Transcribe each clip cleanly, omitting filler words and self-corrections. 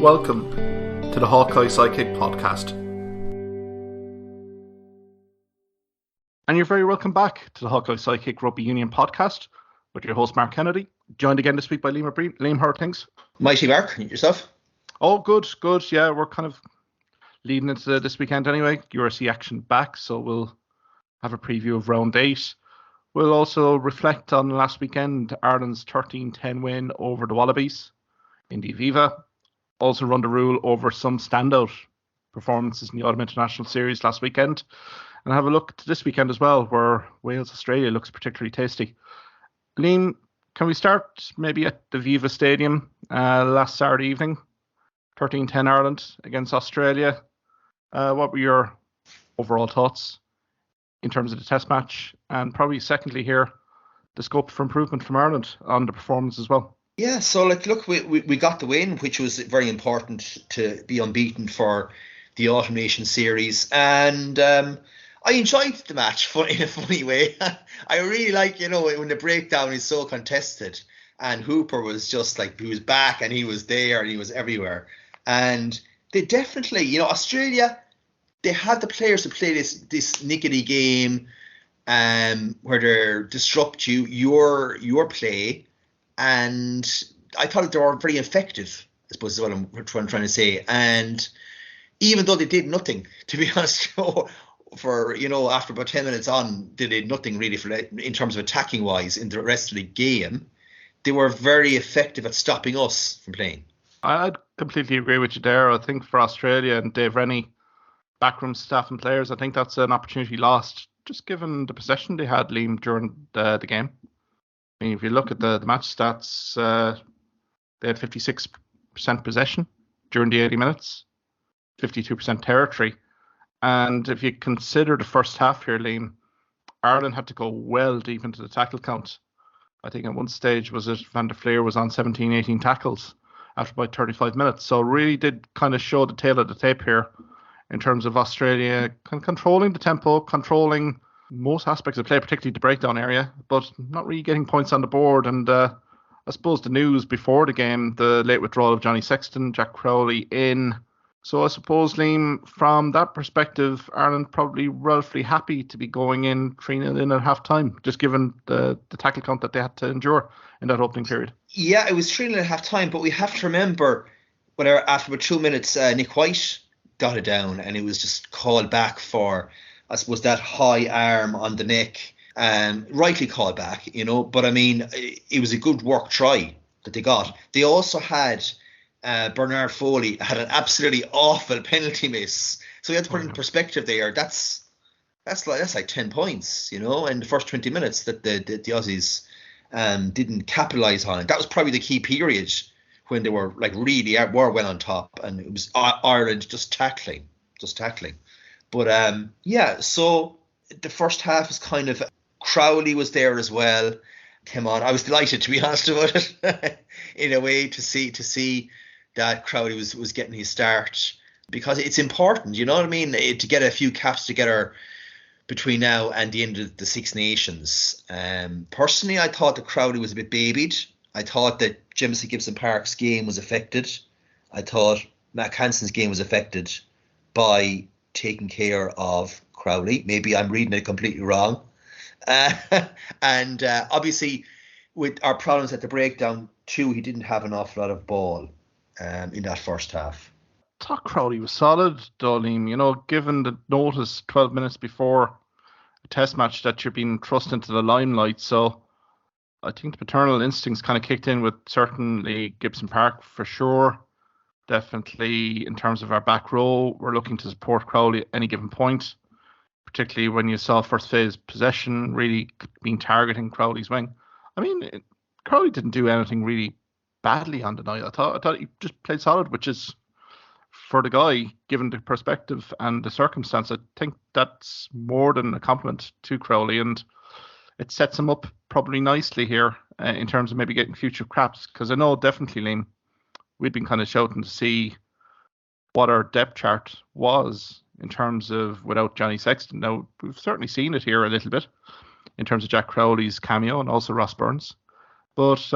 Welcome to the Hawkeye Sidekick podcast. And you're very welcome back to the Hawkeye Sidekick Rugby Union podcast with your host Mark Kennedy, joined again this week by Liam Breen. Liam, how are things? Mighty Mark, yourself? Oh, good. Yeah, we're kind of leading into this weekend anyway. URC action back, so we'll have a preview of round 8. We'll also reflect on last weekend, Ireland's 13-10 win over the Wallabies in the Aviva. Also run the rule over some standout performances in the Autumn International Series last weekend. And have a look to this weekend as well, where Wales-Australia looks particularly tasty. Liam, can we start maybe at the Aviva Stadium last Saturday evening? 13-10 Ireland against Australia. What were your overall thoughts in terms of the test match? And probably secondly here, the scope for improvement from Ireland on the performance as well. Yeah, so look, we got the win, which was very important to be unbeaten for the Autumn Nation Series. And I enjoyed the match in a funny way. I really like, when the breakdown is so contested and Hooper was just like, he was back and he was there and he was everywhere. And they definitely, Australia, they had the players to play this niggity game where they disrupt your play. And I thought they were very effective, I suppose is what I'm trying to say. And even though they did nothing, to be honest, for, after about 10 minutes on, they did nothing really in terms of attacking wise in the rest of the game. They were very effective at stopping us from playing. I'd completely agree with you there. I think for Australia and Dave Rennie, backroom staff and players, I think that's an opportunity lost, just given the possession they had, Liam, during the game. I mean, if you look at the match stats, they had 56% possession during the 80 minutes, 52% territory. And if you consider the first half here, Liam, Ireland had to go well deep into the tackle count. I think at one stage Van der Fleer was on 17, 18 tackles after about 35 minutes. So really did kind of show the tail of the tape here in terms of Australia controlling the tempo, controlling most aspects of play, particularly the breakdown area, but not really getting points on the board. And I suppose the news before the game, the late withdrawal of Johnny Sexton, Jack Crowley in. So I suppose, Liam, from that perspective, Ireland probably relatively happy to be going in 3-0 in at half time, just given the tackle count that they had to endure in that opening period. Yeah, it was 3-0 at half time, but we have to remember after about 2 minutes, Nick White got it down and it was just called back for, I suppose, that high arm on the neck, rightly called back, but I mean, it was a good work try that they got. They also had Bernard Foley had an absolutely awful penalty miss. So you have to put it in perspective there. That's like 10 points, in the first 20 minutes that the Aussies didn't capitalise on it. That was probably the key period when they were were well on top, and it was Ireland just tackling. But so the first half was kind of, Crowley was there as well. Came on. I was delighted, to be honest about it, in a way, to see that Crowley was getting his start, because it's important, you know what I mean, to get a few caps together between now and the end of the Six Nations. Personally, I thought that Crowley was a bit babied. I thought that Jamison Gibson Park's game was affected. I thought Matt Hansen's game was affected by taking care of Crowley. Maybe I'm reading it completely wrong. And obviously, with our problems at the breakdown too, he didn't have an awful lot of ball in that first half. I thought Crowley was solid, Liam. Given the notice 12 minutes before a test match that you're being thrust into the limelight. So I think the paternal instincts kind of kicked in with certainly Gibson Park for sure. Definitely in terms of our back row, we're looking to support Crowley at any given point, particularly when you saw first phase possession really being targeting Crowley's wing. I mean, Crowley didn't do anything really badly on the night. I thought he just played solid, which is, for the guy, given the perspective and the circumstance, I think that's more than a compliment to Crowley, and it sets him up probably nicely here in terms of maybe getting future craps, because I know definitely, Liam, we'd been kind of shouting to see what our depth chart was in terms of without Johnny Sexton. Now, we've certainly seen it here a little bit in terms of Jack Crowley's cameo and also Ross Burns. But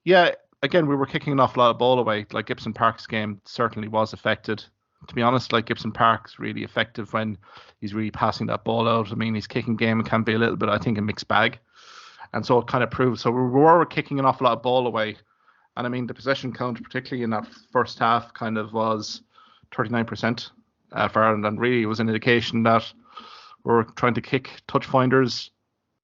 yeah, again, we were kicking an awful lot of ball away. Like Gibson Park's game certainly was affected. To be honest, like Gibson Park's really effective when he's really passing that ball out. I mean, his kicking game can be a little bit, I think, a mixed bag. And so it kind of proved. So we were kicking an awful lot of ball away. And I mean, the possession count, particularly in that first half, kind of was 39% for Ireland. And really, it was an indication that we're trying to kick touch finders,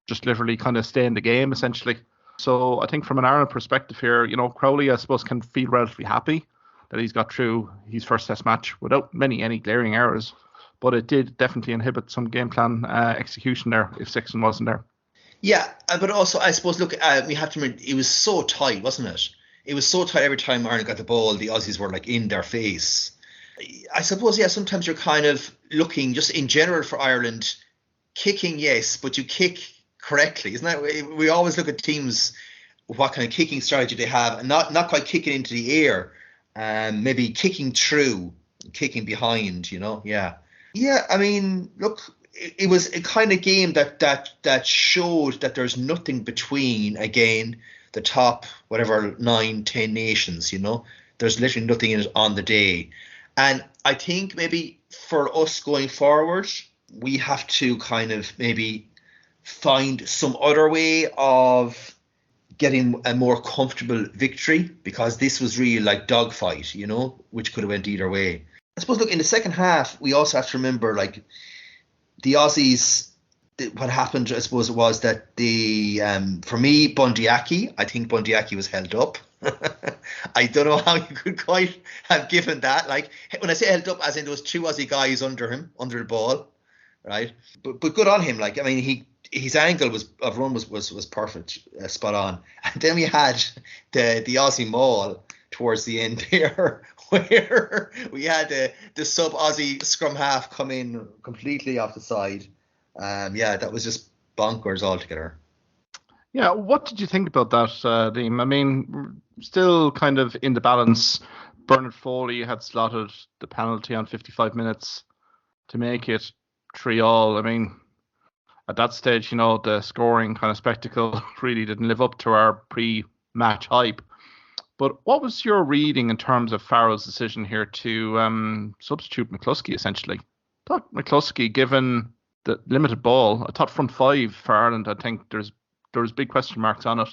just literally kind of stay in the game, essentially. So I think from an Ireland perspective here, Crowley, I suppose, can feel relatively happy that he's got through his first test match without any glaring errors. But it did definitely inhibit some game plan execution there if Sexton wasn't there. Yeah, but also, I suppose, look, we have to remember, it was so tight, wasn't it? It was so tight every time Ireland got the ball, the Aussies were like in their face. I suppose, yeah, sometimes you're kind of looking just in general for Ireland, kicking, yes, but you kick correctly. Isn't that, we always look at teams, what kind of kicking strategy they have, and not quite kicking into the air, maybe kicking through, kicking behind, yeah. Yeah, I mean, look, it was a kind of game that showed that there's nothing between, again, the top, whatever, 9-10 nations, There's literally nothing in it on the day. And I think maybe for us going forward, we have to kind of maybe find some other way of getting a more comfortable victory, because this was really like dogfight, which could have went either way. I suppose, look, in the second half, we also have to remember, like, the Aussies, what happened, I suppose, was that for me, I think Bundyaki was held up. I don't know how you could quite have given that. Like, when I say held up, as in there was two Aussie guys under him, under the ball, right? But good on him. Like, I mean, his angle of run was perfect, spot on. And then we had the Aussie maul towards the end there, where we had the sub-Aussie scrum half come in completely off the side. Yeah, that was just bonkers altogether. Yeah, what did you think about that, Liam? I mean, still kind of in the balance. Bernard Foley had slotted the penalty on 55 minutes to make it 3-3. I mean, at that stage, the scoring kind of spectacle really didn't live up to our pre-match hype. But what was your reading in terms of Farrell's decision here to substitute McCluskey, essentially? I thought McCluskey, given the limited ball, I thought front five for Ireland, I think there was big question marks on it.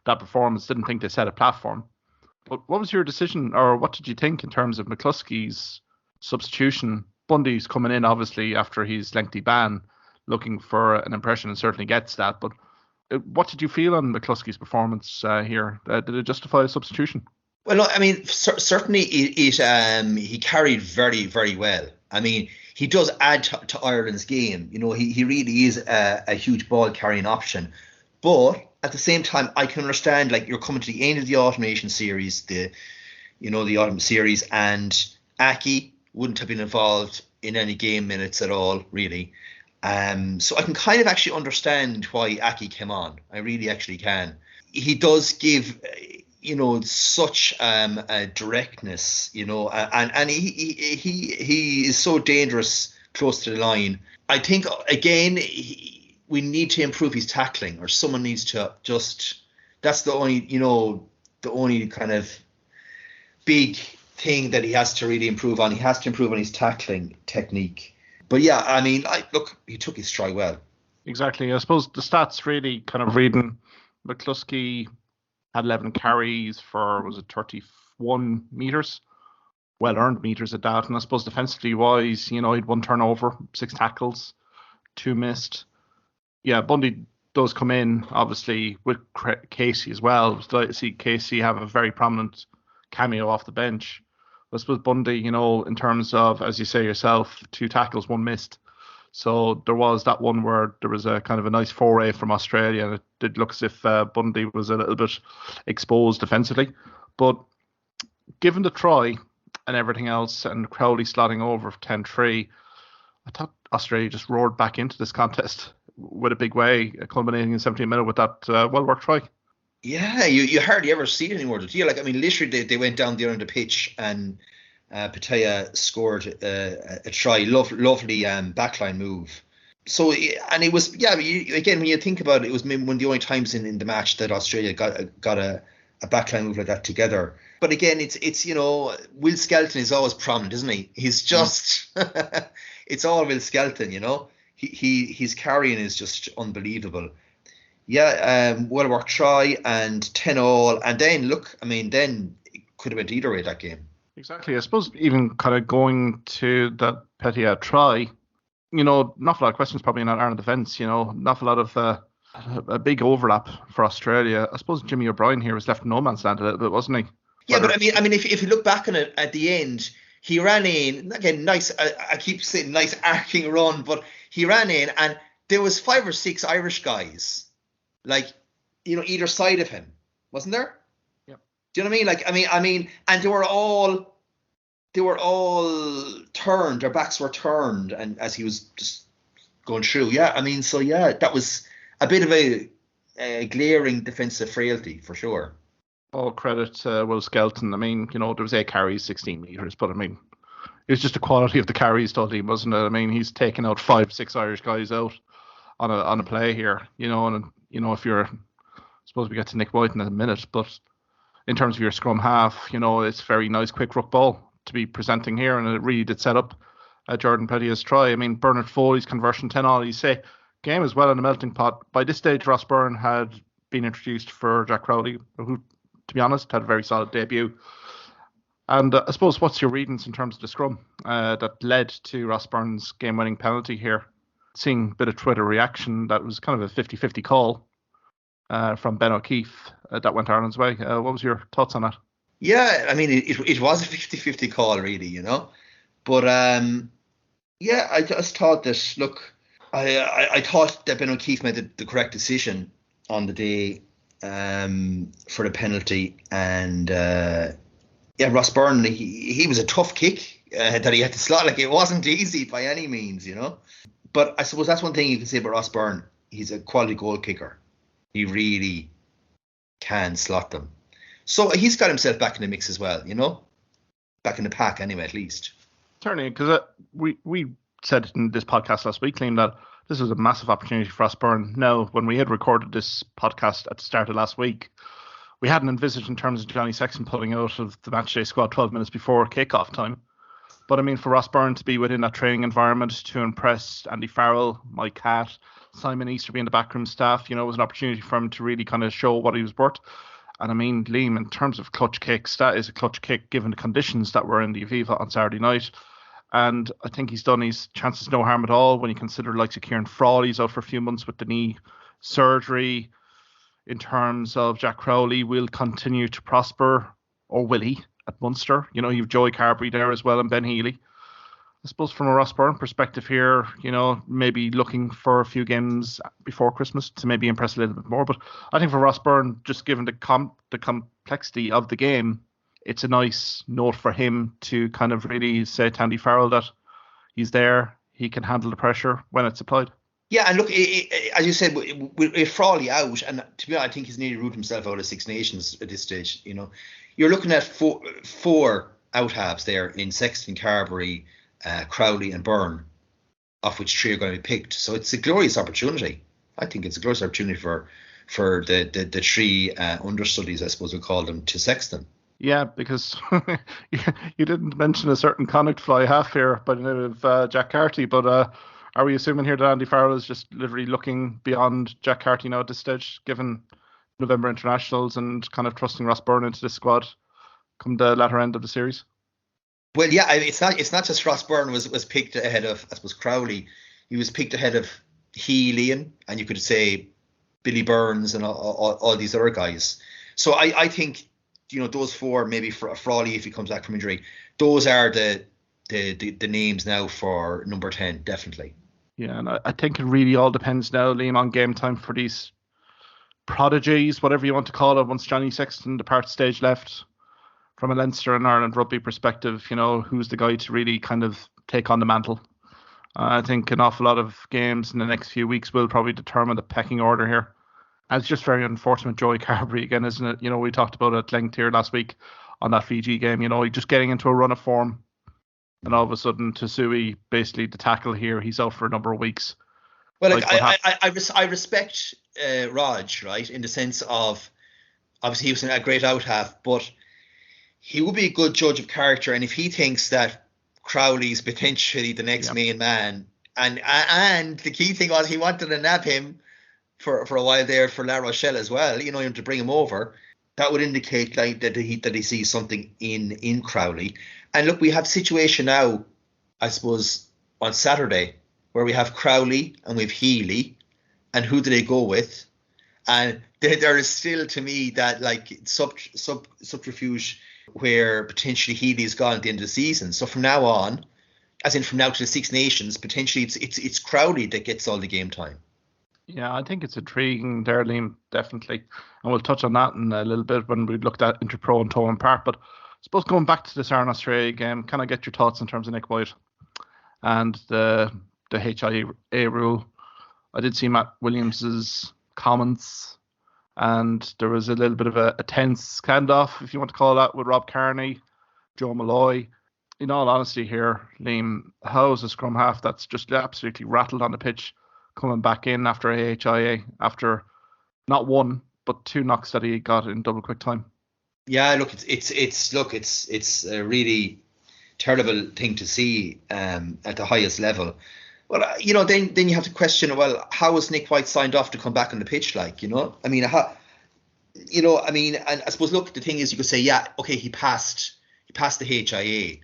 That performance, didn't think they set a platform. But what was your decision, or what did you think in terms of McCluskey's substitution? Bundy's coming in, obviously, after his lengthy ban, looking for an impression, and certainly gets that. But what did you feel on McCluskey's performance here? Did it justify a substitution? Well, I mean, certainly he carried very, very well. I mean, he does add to Ireland's game. He really is a huge ball carrying option. But at the same time, I can understand, like, you're coming to the end of the automation series, the autumn series, and Aki wouldn't have been involved in any game minutes at all, really. So I can kind of actually understand why Aki came on. I really actually can. He does give, such a directness, and he is so dangerous close to the line. I think, again, we need to improve his tackling, or someone needs to that's the only kind of big thing that he has to really improve on. He has to improve on his tackling technique. But yeah, I mean, look, he took his try well. Exactly. I suppose the stats really kind of reading, McCluskey had 11 carries for, was it 31 metres? Well-earned metres at that. And I suppose defensively wise, he had 1 turnover, 6 tackles, 2 missed. Yeah, Bundy does come in, obviously, with Casey as well. It was nice to see Casey have a very prominent cameo off the bench. I suppose Bundy, in terms of, as you say yourself, 2 tackles, 1 missed. So there was that one where there was a kind of a nice foray from Australia, and it did look as if Bundy was a little bit exposed defensively. But given the try and everything else, and Crowley slotting over 10-3, I thought Australia just roared back into this contest with a big way, culminating in 17 minutes with that well-worked try. Yeah, you hardly ever see it anymore. Like, I mean, literally they went down the other end of the pitch, and Pataya scored a try, lovely backline move. So, and it was, yeah, again, when you think about it, it was one of the only times in the match that Australia got a backline move like that together. But again, it's Will Skelton is always prominent, isn't he? He's just it's all Will Skelton, his carrying is just unbelievable. Yeah, well worth try and 10-all, and then then it could have went either way that game. Exactly. I suppose even kind of going to that Pettia try, not a lot of questions probably in that Ireland defence, not a lot of a big overlap for Australia. I suppose Jimmy O'Brien here was left in no man's land a little bit, wasn't he? Yeah, but if you look back on it at the end, he ran in, again, nice, I keep saying nice arcing run, but he ran in and there was 5 or 6 Irish guys, either side of him, wasn't there? Yep. Do you know what I mean? And they were all turned, their backs were turned, and as he was just going through, that was a bit of a glaring defensive frailty for sure. All credit to Will Skelton. There was 8 carries, 16 metres, but it was just the quality of the carries, Dudley, wasn't it? He's taken out 5, 6 Irish guys out on a play here, and if you're, I suppose we get to Nick White in a minute, but in terms of your scrum half, it's very nice, quick ruck ball to be presenting here, and it really did set up Jordan Pettia's try. Bernard Foley's conversion 10-all, you say, game as well in the melting pot. By this stage, Ross Byrne had been introduced for Jack Crowley, who, to be honest, had a very solid debut. And I suppose, what's your readings in terms of the scrum that led to Ross Byrne's game-winning penalty here? Seeing a bit of Twitter reaction, that was kind of a 50-50 call from Ben O'Keefe that went Ireland's way. What was your thoughts on that? Yeah, it was a 50-50 call, really, But, I just thought that, look, I thought that Ben O'Keefe made the correct decision on the day for the penalty. And, Ross Byrne, he was a tough kick that he had to slot. It wasn't easy by any means, But I suppose that's one thing you can say about Ross Byrne. He's a quality goal kicker. He really can slot them. So he's got himself back in the mix as well, back in the pack anyway, at least. Certainly, because we said in this podcast last week, Liam, that this was a massive opportunity for Ross Byrne. Now, when we had recorded this podcast at the start of last week, we hadn't envisaged in terms of Johnny Sexton pulling out of the matchday squad 12 minutes before kickoff time. But for Ross Byrne to be within that training environment, to impress Andy Farrell, Mike Catt, Simon Easterby and the backroom staff, was an opportunity for him to really kind of show what he was worth. And Liam, in terms of clutch kicks, that is a clutch kick given the conditions that were in the Aviva on Saturday night. And I think he's done his chances no harm at all when you consider the likes of Kieran Frawley's out for a few months with the knee surgery. In terms of Jack Crowley, will continue to prosper, or will he, at Munster? You've Joey Carberry there as well and Ben Healy. I suppose from a Ross Byrne perspective here, maybe looking for a few games before Christmas to maybe impress a little bit more. But I think for Ross Byrne, just given the complexity of the game, it's a nice note for him to kind of really say to Andy Farrell that he's there, he can handle the pressure when it's applied. Yeah, and look, as you said, with Frawley out, and to be honest, I think he's nearly ruled himself out of Six Nations at this stage. You're looking at four out halves there in Sexton, Carberry, Crowley and Byrne, of which 3 are going to be picked. So it's a glorious opportunity. I think it's a glorious opportunity for the 3 understudies, I suppose we'll call them, to Sexton. Yeah, because you didn't mention a certain Connacht fly half here by the name of Jack Carty, but are we assuming here that Andy Farrell is just literally looking beyond Jack Carty now at this stage, given November internationals, and kind of trusting Ross Byrne into this squad come the latter end of the series? Well, yeah, it's not just Ross Byrne was picked ahead of, I suppose, Crowley. He was picked ahead of Healy, and you could say Billy Burns and all these other guys. So I think, those 4, maybe for Frawley if he comes back from injury, those are the names now for number 10, definitely. Yeah, and I think it really all depends now, Liam, on game time for these prodigies, whatever you want to call it, once Johnny Sexton departs stage left. From a Leinster and Ireland rugby perspective, who's the guy to really kind of take on the mantle? I think an awful lot of games in the next few weeks will probably determine the pecking order here. And it's just very unfortunate, Joey Carberry again, isn't it? We talked about it at length here last week on that Fiji game. Just getting into a run of form, and all of a sudden Tasui, basically the tackle here, he's out for a number of weeks. Well, I respect Raj, right, in the sense of Obviously, he was a great out half, but he would be a good judge of character. And if he thinks that Crowley's potentially the next Yeah. main man, and the key thing was he wanted to nab him for a while there for La Rochelle as well, to bring him over, that would indicate like that he sees something in Crowley. And look, we have a situation now, I suppose, on Saturday where we have Crowley and we have Healy, and who do they go with? And there is still, to me, that like subterfuge where potentially Healy's gone at the end of the season. So from now on, as in from now to the Six Nations, potentially it's Crowley that gets all the game time. Yeah, I think it's intriguing there, Liam, definitely. And we'll touch on that in a little bit when we looked at Interpro and Towan Park. But I suppose going back to this Ireland Australia game, can I get your thoughts in terms of Nick White and the HIA rule? I did see Matt Williams's comments, and there was a little bit of a tense standoff, if you want to call it that, with Rob Kearney, Joe Malloy. In all honesty here, Liam, how is a scrum half that's just absolutely rattled on the pitch coming back in after AHIA, after not one but two knocks that he got in double quick time? Yeah, look, it's a really terrible thing to see at the highest level. Well, then you have to question, well, how was Nick White signed off to come back on the pitch? Like, I mean, and I suppose, look, the thing is, you could say, yeah, okay, he passed the HIA,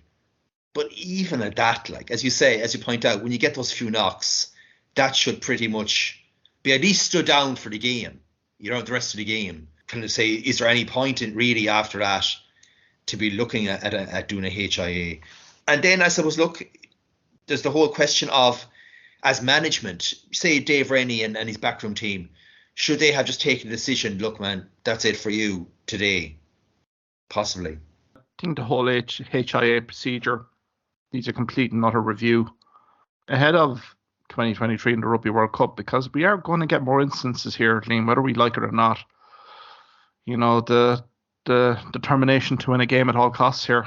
but even at that, like, as you point out, when you get those few knocks, that should pretty much be at least stood down for the game, the rest of the game. Kind of say, is there any point in really after that to be looking at doing a HIA? And then I suppose, look, there's the whole question of, as management, say Dave Rennie and his backroom team, should they have just taken the decision, look, man, that's it for you today? Possibly. I think the whole HIA procedure needs a complete and utter review ahead of 2023 in the Rugby World Cup, because we are going to get more instances here, Liam, whether we like it or not. The determination to win a game at all costs here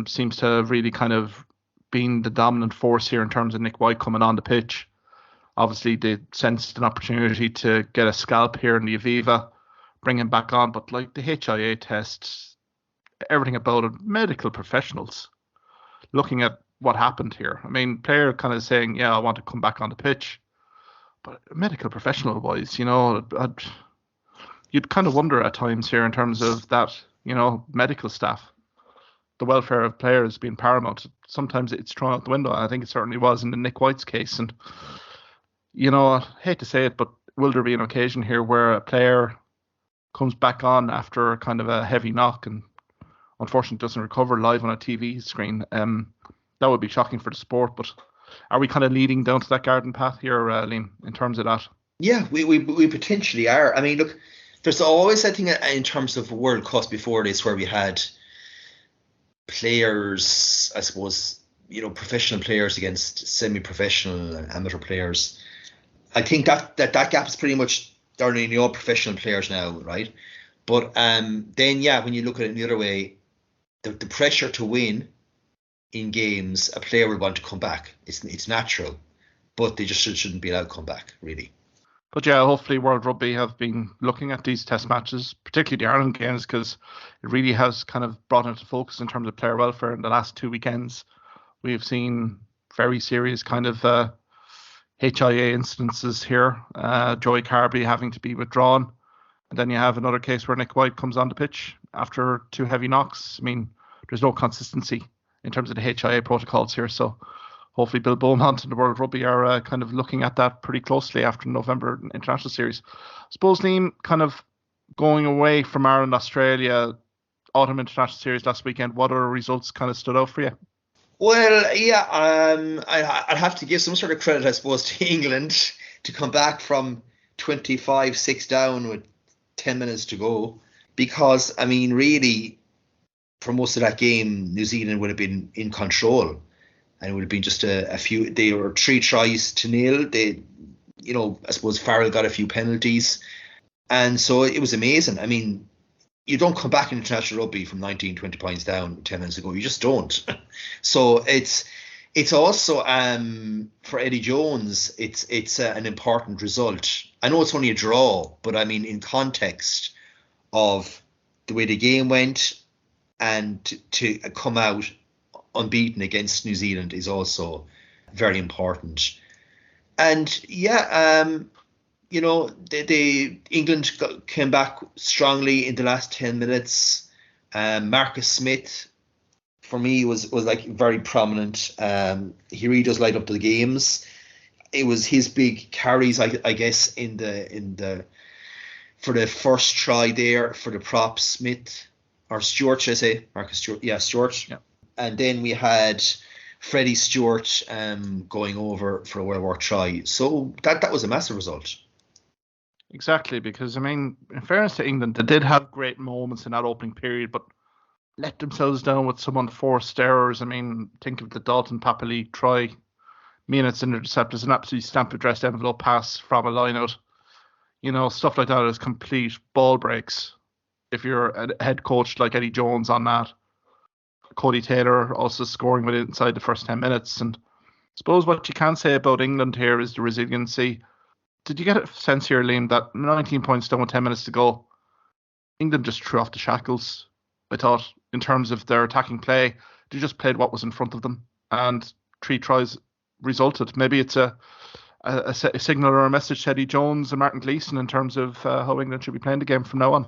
seems to have really kind of been the dominant force here in terms of Nick White coming on the pitch. Obviously, they sensed an opportunity to get a scalp here in the Aviva, bring him back on. But like the HIA test, everything about it, medical professionals looking at what happened here. I mean, player kind of saying, yeah, I want to come back on the pitch. But medical professional wise, you'd kind of wonder at times here in terms of that, medical staff. The welfare of players being paramount. Sometimes it's thrown out the window. I think it certainly was in the Nick White's case. And, I hate to say it, but will there be an occasion here where a player comes back on after kind of a heavy knock and unfortunately doesn't recover live on a TV screen? That would be shocking for the sport. But are we kind of leading down to that garden path here, Liam, in terms of that? Yeah, we potentially are. I mean, look, there's always that thing in terms of World Cups before this where we had players, I suppose, professional players against semi-professional and amateur players. I think that gap is pretty much down in all professional players now, right? But then, yeah, when you look at it the other way, the pressure to win in games, a player will want to come back. It's natural, but they just shouldn't be allowed to come back, really. But yeah, hopefully World Rugby have been looking at these test matches, particularly the Ireland games, because it really has kind of brought into focus in terms of player welfare. In the last 2 weekends, we've seen very serious kind of HIA instances here. Joey Carby having to be withdrawn. And then you have another case where Nick White comes on the pitch after 2 heavy knocks. I mean, there's no consistency in terms of the HIA protocols here. So hopefully Bill Beaumont and the World Rugby are kind of looking at that pretty closely after November International Series. I suppose, Liam, kind of going away from Ireland, Australia, Autumn International Series last weekend, what other results kind of stood out for you? Well, yeah, I'd have to give some sort of credit, I suppose, to England to come back from 25-6 down with 10 minutes to go. Because, I mean, really, for most of that game, New Zealand would have been in control. And it would have been just a few. They were 3-0. They, I suppose Farrell got a few penalties, and so it was amazing. I mean, you don't come back in international rugby from 19-20 points down 10 minutes ago. You just don't. So it's also for Eddie Jones. It's an important result. I know it's only a draw, but I mean, in context of the way the game went, and to come out unbeaten against New Zealand is also very important. And the England came back strongly in the last 10 minutes. Marcus Smith, for me, was like very prominent. He really does light up the games. It was his big carries, I guess, in the for the first try there for the prop, Stewart, should I say? Marcus Stewart. Yeah, Stewart. Yeah. And then we had Freddie Stewart going over for a World War try. So that was a massive result. Exactly, because, I mean, in fairness to England, they did have great moments in that opening period, but let themselves down with some unforced errors. I mean, think of the Dalton Papali try. Minutes interceptors, an absolutely stamp addressed envelope pass from a line-out. Stuff like that is complete ball breaks. If you're a head coach like Eddie Jones on that. Cody Taylor also scoring with it inside the first 10 minutes. And I suppose what you can say about England here is the resiliency. Did you get a sense here, Liam, that 19 points down with 10 minutes to go, England just threw off the shackles, I thought, in terms of their attacking play. They just played what was in front of them. And 3 tries resulted. Maybe it's a signal or a message to Eddie Jones and Martin Gleeson in terms of how England should be playing the game from now on.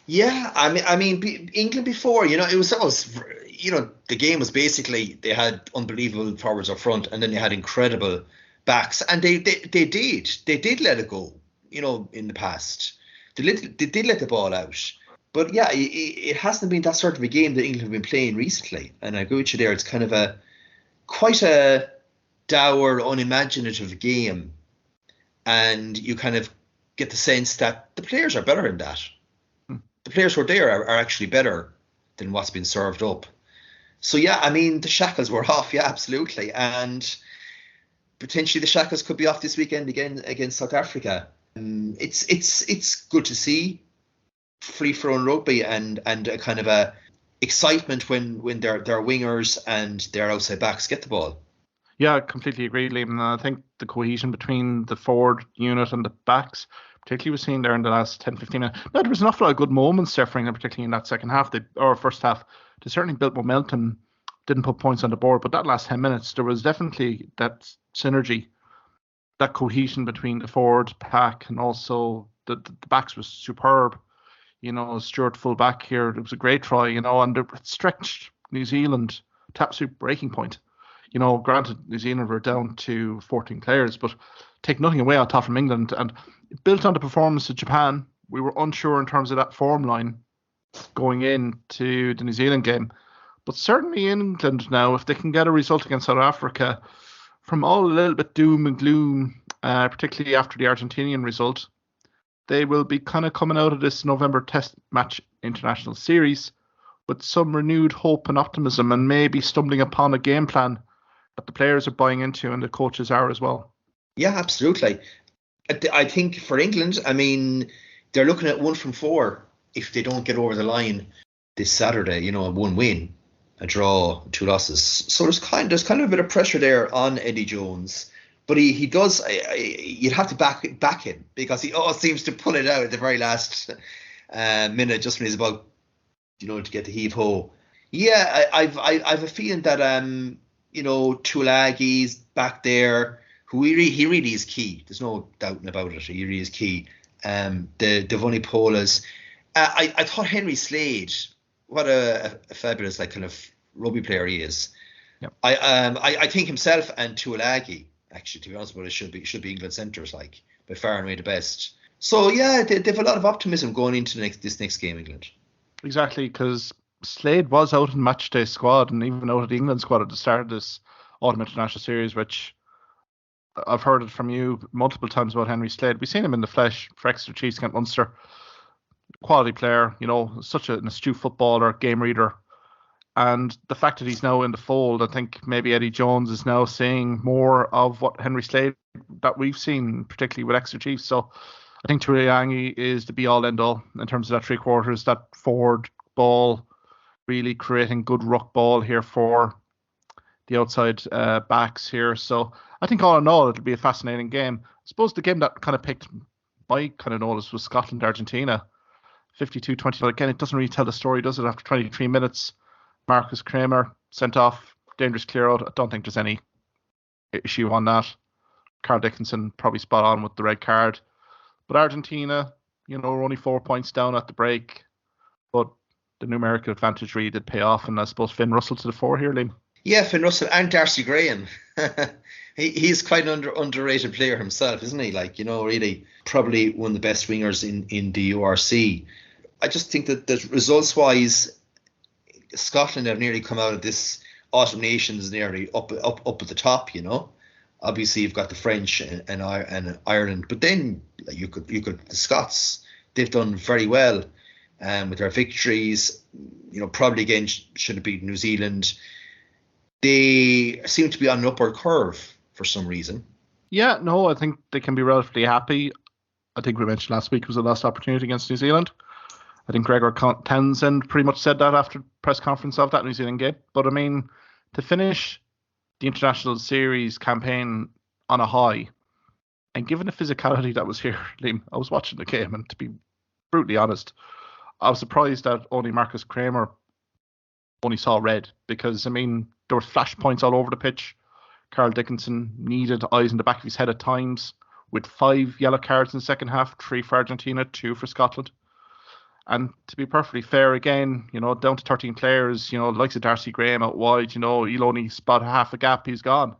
Yeah, I mean, England before, it was always, the game was basically they had unbelievable forwards up front, and then they had incredible backs, and they did let it go, in the past. They did let the ball out, but yeah, it hasn't been that sort of a game that England have been playing recently. And I agree with you there. It's kind of quite a dour, unimaginative game, and you kind of get the sense that the players are better in that. The players who are there are actually better than what's been served up. So yeah, I mean, the shackles were off, yeah, absolutely, and potentially the shackles could be off this weekend again against South Africa. It's good to see free-flowing rugby and a kind of a excitement when their wingers and their outside backs get the ball. Yeah, I completely agree, Liam. I think the cohesion between the forward unit and the backs, particularly we've seen there in the last 10, 15 minutes. No, there was an awful lot of good moments there for England, particularly in that second half, or first half. They certainly built momentum, didn't put points on the board, but that last 10 minutes, there was definitely that synergy, that cohesion between the forward pack and also the backs was superb. Stuart full back here, it was a great try, and it stretched New Zealand to absolute breaking point. Granted, New Zealand were down to 14 players, but take nothing away on top from England. And built on the performance of Japan, we were unsure in terms of that form line going into the New Zealand game. But certainly England now, if they can get a result against South Africa, from all a little bit doom and gloom, particularly after the Argentinian result, they will be kind of coming out of this November Test match international series with some renewed hope and optimism, and maybe stumbling upon a game plan that the players are buying into and the coaches are as well. Yeah, absolutely. I think for England, I mean, they're looking at 1 from 4 if they don't get over the line this Saturday. 1 win, a draw, 2 losses. So there's kind of a bit of pressure there on Eddie Jones, but he does. You'd have to back him, because he always seems to pull it out at the very last minute, just when he's about to get the heave ho. Yeah, I've a feeling that Tuilagi's back there, who he really is key. There's no doubting about it. He really is key. The Vunipolas. I thought Henry Slade, what a fabulous kind of rugby player he is. Yep. I think himself and Tuilagi, actually, to be honest with you, should be England centres, by far and away the best. So yeah, they have a lot of optimism going into this next game, England. Exactly, because Slade was out in the matchday squad and even out of the England squad at the start of this autumn international series, which I've heard it from you multiple times about Henry Slade. We've seen him in the flesh for Exeter Chiefs against Munster. Quality player, such an astute footballer, game reader. And the fact that he's now in the fold, I think maybe Eddie Jones is now seeing more of what Henry Slade that we've seen, particularly with Exeter Chiefs. So I think Tuilagi is the be-all, end-all in terms of that 3/4, that forward ball, really creating good ruck ball here for the outside backs here. So I think all in all, it'll be a fascinating game. I suppose the game that kind of picked my kind of notice was Scotland-Argentina. 52-20. Again, it doesn't really tell the story, does it? After 23 minutes, Marcus Kramer sent off, dangerous clear out. I don't think there's any issue on that. Carl Dickinson probably spot on with the red card. But Argentina, we're only 4 points down at the break. But the numerical advantage really did pay off. And I suppose Finn Russell to the fore here, Liam. Yeah, Finn Russell and Darcy Graham. He's quite an underrated player himself, isn't he? Really probably one of the best wingers in the URC. I just think that results-wise, Scotland have nearly come out of this Autumn Nations nearly up at the top, Obviously, you've got the French and Ireland, but then you could the Scots. They've done very well with their victories. Probably again should have beaten New Zealand. They seem to be on an upward curve for some reason. Yeah, no, I think they can be relatively happy. I think we mentioned last week was the last opportunity against New Zealand. I think Gregor Townsend pretty much said that after press conference of that New Zealand game. But I mean, to finish the international series campaign on a high, and given the physicality that was here, Liam, I was watching the game, and to be brutally honest, I was surprised that only Marcus Kramer only saw red, because I mean there were flash points all over the pitch. Carl Dickinson needed eyes in the back of his head at times, with 5 yellow cards in the second half, 3 for Argentina, 2 for Scotland. And to be perfectly fair, again, down to 13 players, likes of Darcy Graham out wide, he'll only spot half a gap, he's gone.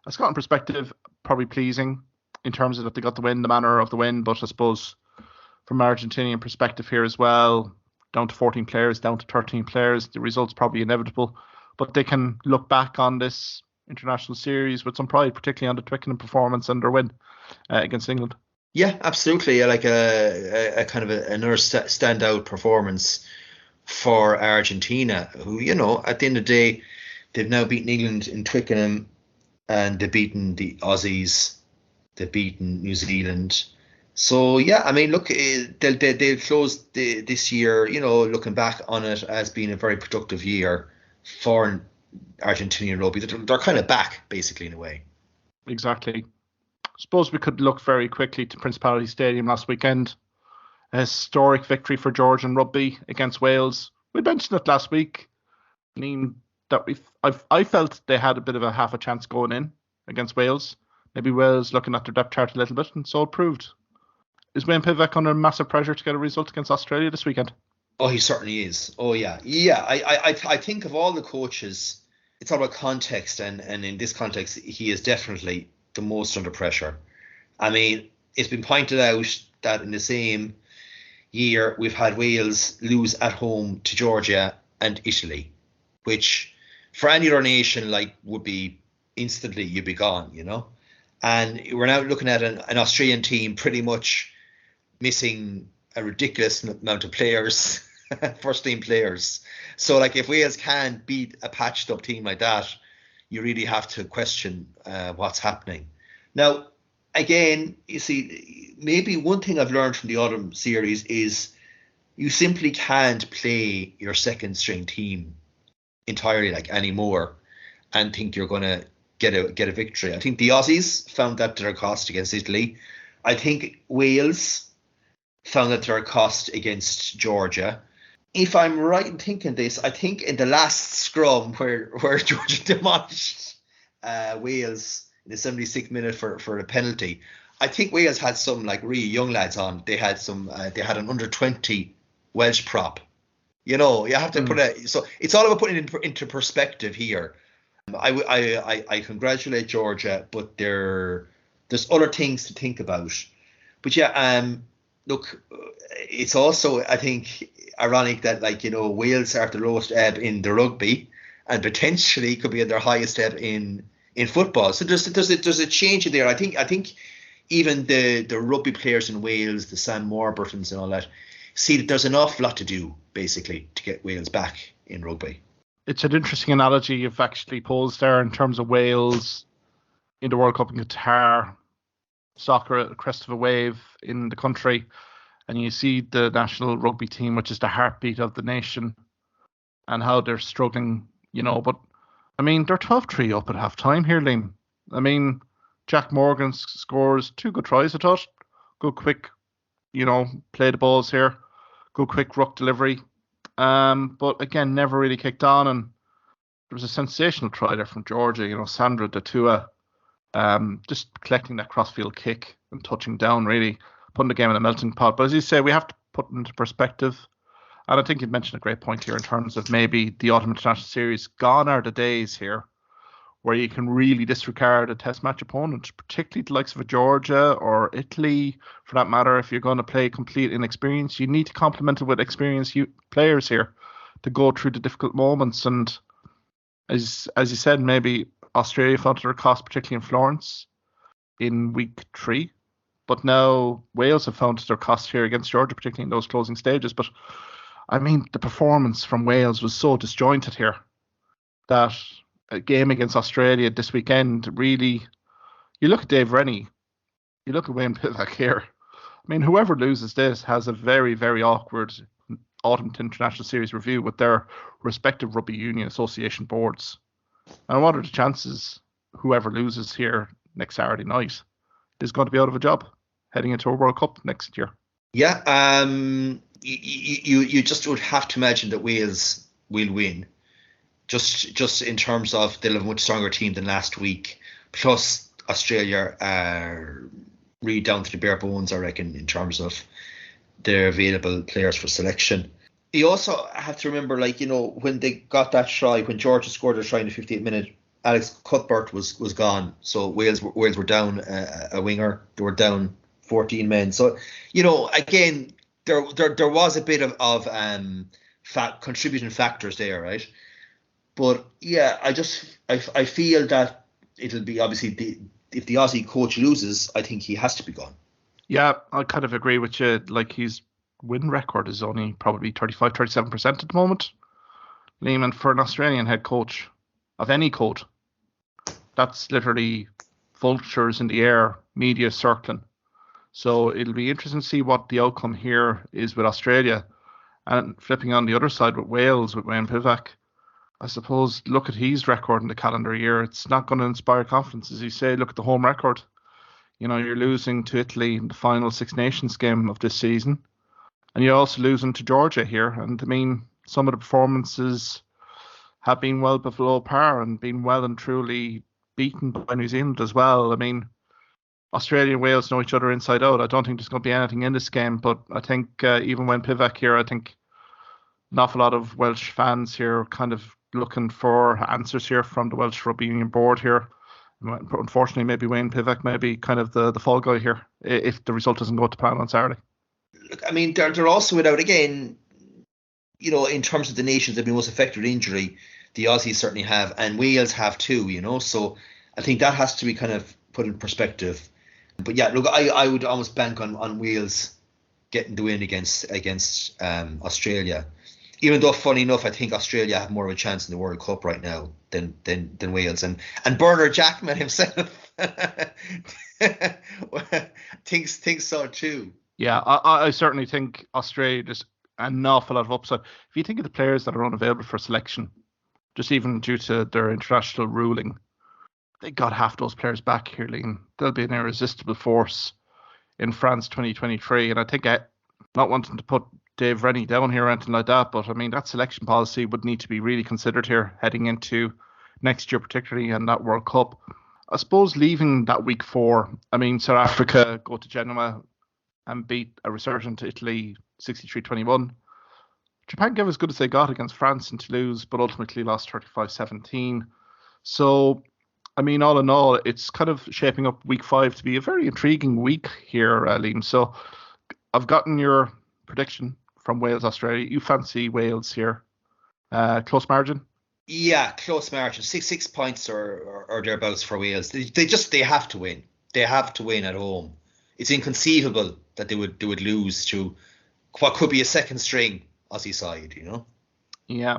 A Scotland perspective, probably pleasing in terms of that they got the win, the manner of the win, but I suppose from Argentinian perspective here as well, down to 14 players, down to 13 players, the result's probably inevitable, but they can look back on this international series with some pride, particularly on the Twickenham performance and their win against England. Yeah, absolutely. Like a kind of another standout performance for Argentina, who, at the end of the day, they've now beaten England in Twickenham, and they've beaten the Aussies, they've beaten New Zealand. So, yeah, I mean, look, they'll close this year, looking back on it as being a very productive year for Argentinian rugby. They're kind of back, basically, in a way. Exactly. Suppose we could look very quickly to Principality Stadium last weekend. A historic victory for Georgian rugby against Wales. We mentioned it last week. I mean, I felt they had a bit of a half a chance going in against Wales. Maybe Wales looking at their depth chart a little bit, and so it proved. Is Wayne Pivac under massive pressure to get a result against Australia this weekend? Oh, he certainly is. Oh, yeah. Yeah, I think of all the coaches, it's all about context, and in this context, he is definitely the most under pressure. I mean, it's been pointed out that in the same year we've had Wales lose at home to Georgia and Italy, which for any other nation would be instantly you'd be gone, And we're now looking at an Australian team pretty much missing a ridiculous amount of players, first team players. So if Wales can beat a patched up team like that, you really have to question what's happening. Now, again, you see, maybe one thing I've learned from the Autumn series is you simply can't play your second string team entirely anymore and think you're going to get a victory. I think the Aussies found that to their cost against Italy. I think Wales found that to their cost against Georgia. If I'm right in thinking this, I think in the last scrum where Georgia demolished Wales in the 76th minute for a penalty, I think Wales had some really young lads on. They had an under 20 Welsh prop. You have to so it's all about putting it into perspective here. I congratulate Georgia, but there's other things to think about. But yeah, look, it's also, I think, ironic that Wales are at the lowest ebb in the rugby and potentially could be at their highest ebb in football. So there's a change in there. I think even the rugby players in Wales, the Sam Warburtons and all that, see that there's an awful lot to do basically to get Wales back in rugby. It's an interesting analogy you've actually posed there in terms of Wales in the World Cup in Qatar, soccer at the crest of a wave in the country, and you see the national rugby team, which is the heartbeat of the nation, and how they're struggling, but I mean, they're 12-3 up at half time here, Liam. I mean, Jack Morgan scores 2 good tries, I thought. Good, quick, play the balls here. good quick ruck delivery. But again, never really kicked on. And there was a sensational try there from Georgia. Sandra Datua, just collecting that crossfield kick and touching down, really putting the game in a melting pot. But as you say, we have to put it into perspective. And I think you've mentioned a great point here in terms of maybe the Autumn International Series. Gone are the days here where you can really disregard a test match opponent, particularly the likes of a Georgia or Italy, for that matter. If you're going to play complete inexperience, you need to complement it with experienced players here to go through the difficult moments. And as you said, maybe Australia felt their cost, particularly in Florence, in week 3. But now Wales have found their cost here against Georgia, particularly in those closing stages. But I mean, the performance from Wales was so disjointed here that a game against Australia this weekend, really, you look at Dave Rennie, you look at Wayne Pivac here. I mean, whoever loses this has a very, very awkward Autumn International Series review with their respective rugby union association boards. And what are the chances whoever loses here next Saturday night is going to be out of a job heading into a World Cup next year? Yeah, you just would have to imagine that Wales will win. Just in terms of they'll have a much stronger team than last week. Plus, Australia are really down to the bare bones, I reckon, in terms of their available players for selection. You also have to remember, when they got that try, when Georgia scored a try in the 58th minute, Alex Cuthbert was gone. So Wales were down a winger. They were down 14 men. So, again, there was a bit of contributing factors there, right? But yeah, I feel that it'll be obviously if the Aussie coach loses, I think he has to be gone. Yeah, I kind of agree with you. His win record is only probably 35-37% at the moment. Lehman, for an Australian head coach of any code, that's literally vultures in the air, media circling. So it'll be interesting to see what the outcome here is with Australia. And flipping on the other side with Wales, with Wayne Pivac, I suppose, look at his record in the calendar year. It's not going to inspire confidence. As you say, look at the home record. You're losing to Italy in the final Six Nations game of this season. And you're also losing to Georgia here. And I mean, some of the performances have been well below par and been well and truly beaten by New Zealand as well. I mean, Australia and Wales know each other inside out. I don't think there's going to be anything in this game. But I think even when Pivac here, I think an awful lot of Welsh fans here kind of looking for answers here from the Welsh Rugby Union board here. Unfortunately, maybe Wayne Pivac may be kind of the fall guy here if the result doesn't go to plan on Saturday. Look, I mean, they're also without, again, in terms of the nations that have been most affected with injury, the Aussies certainly have, and Wales have too, so I think that has to be kind of put in perspective. But yeah, look, I would almost bank on Wales getting the win against Australia. Even though, funny enough, I think Australia have more of a chance in the World Cup right now than Wales. And Bernard Jackman himself thinks so too. Yeah, I certainly think Australia there's an awful lot of upside. If you think of the players that are unavailable for selection, just even due to their international ruling, they got half those players back here, Liam. They'll be an irresistible force in France 2023. And I think not wanting to put Dave Rennie down here or anything like that, but I mean, that selection policy would need to be really considered here heading into next year, particularly in that World Cup. I suppose leaving that week 4, I mean, South Africa go to Genoa and beat a resurgent Italy 63-21. Japan gave as good as they got against France in Toulouse, but ultimately lost 35-17. So, I mean, all in all, it's kind of shaping up week 5 to be a very intriguing week here, Liam. So I've gotten your prediction from Wales, Australia. You fancy Wales here. Close margin? Yeah, close margin. 6 points or thereabouts for Wales. They have to win. They have to win at home. It's inconceivable that they would lose to what could be a second string Aussie side, Yeah.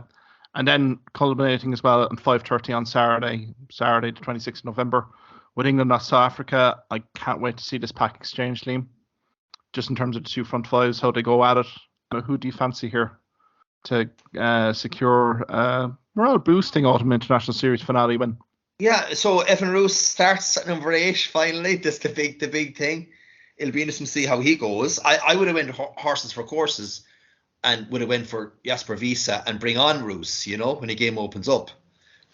And then culminating as well at 5:30 on Saturday the 26th of November, with England and South Africa. I can't wait to see this pack exchange, Liam. Just in terms of the two front fives, how they go at it. Who do you fancy here to secure morale boosting Autumn International Series finale win? Yeah, so Evan Roos starts at number 8 finally. That's the big thing. It'll be interesting to see how he goes. I would have went horses for courses and would have went for Jasper Wiese and bring on Roos, when the game opens up.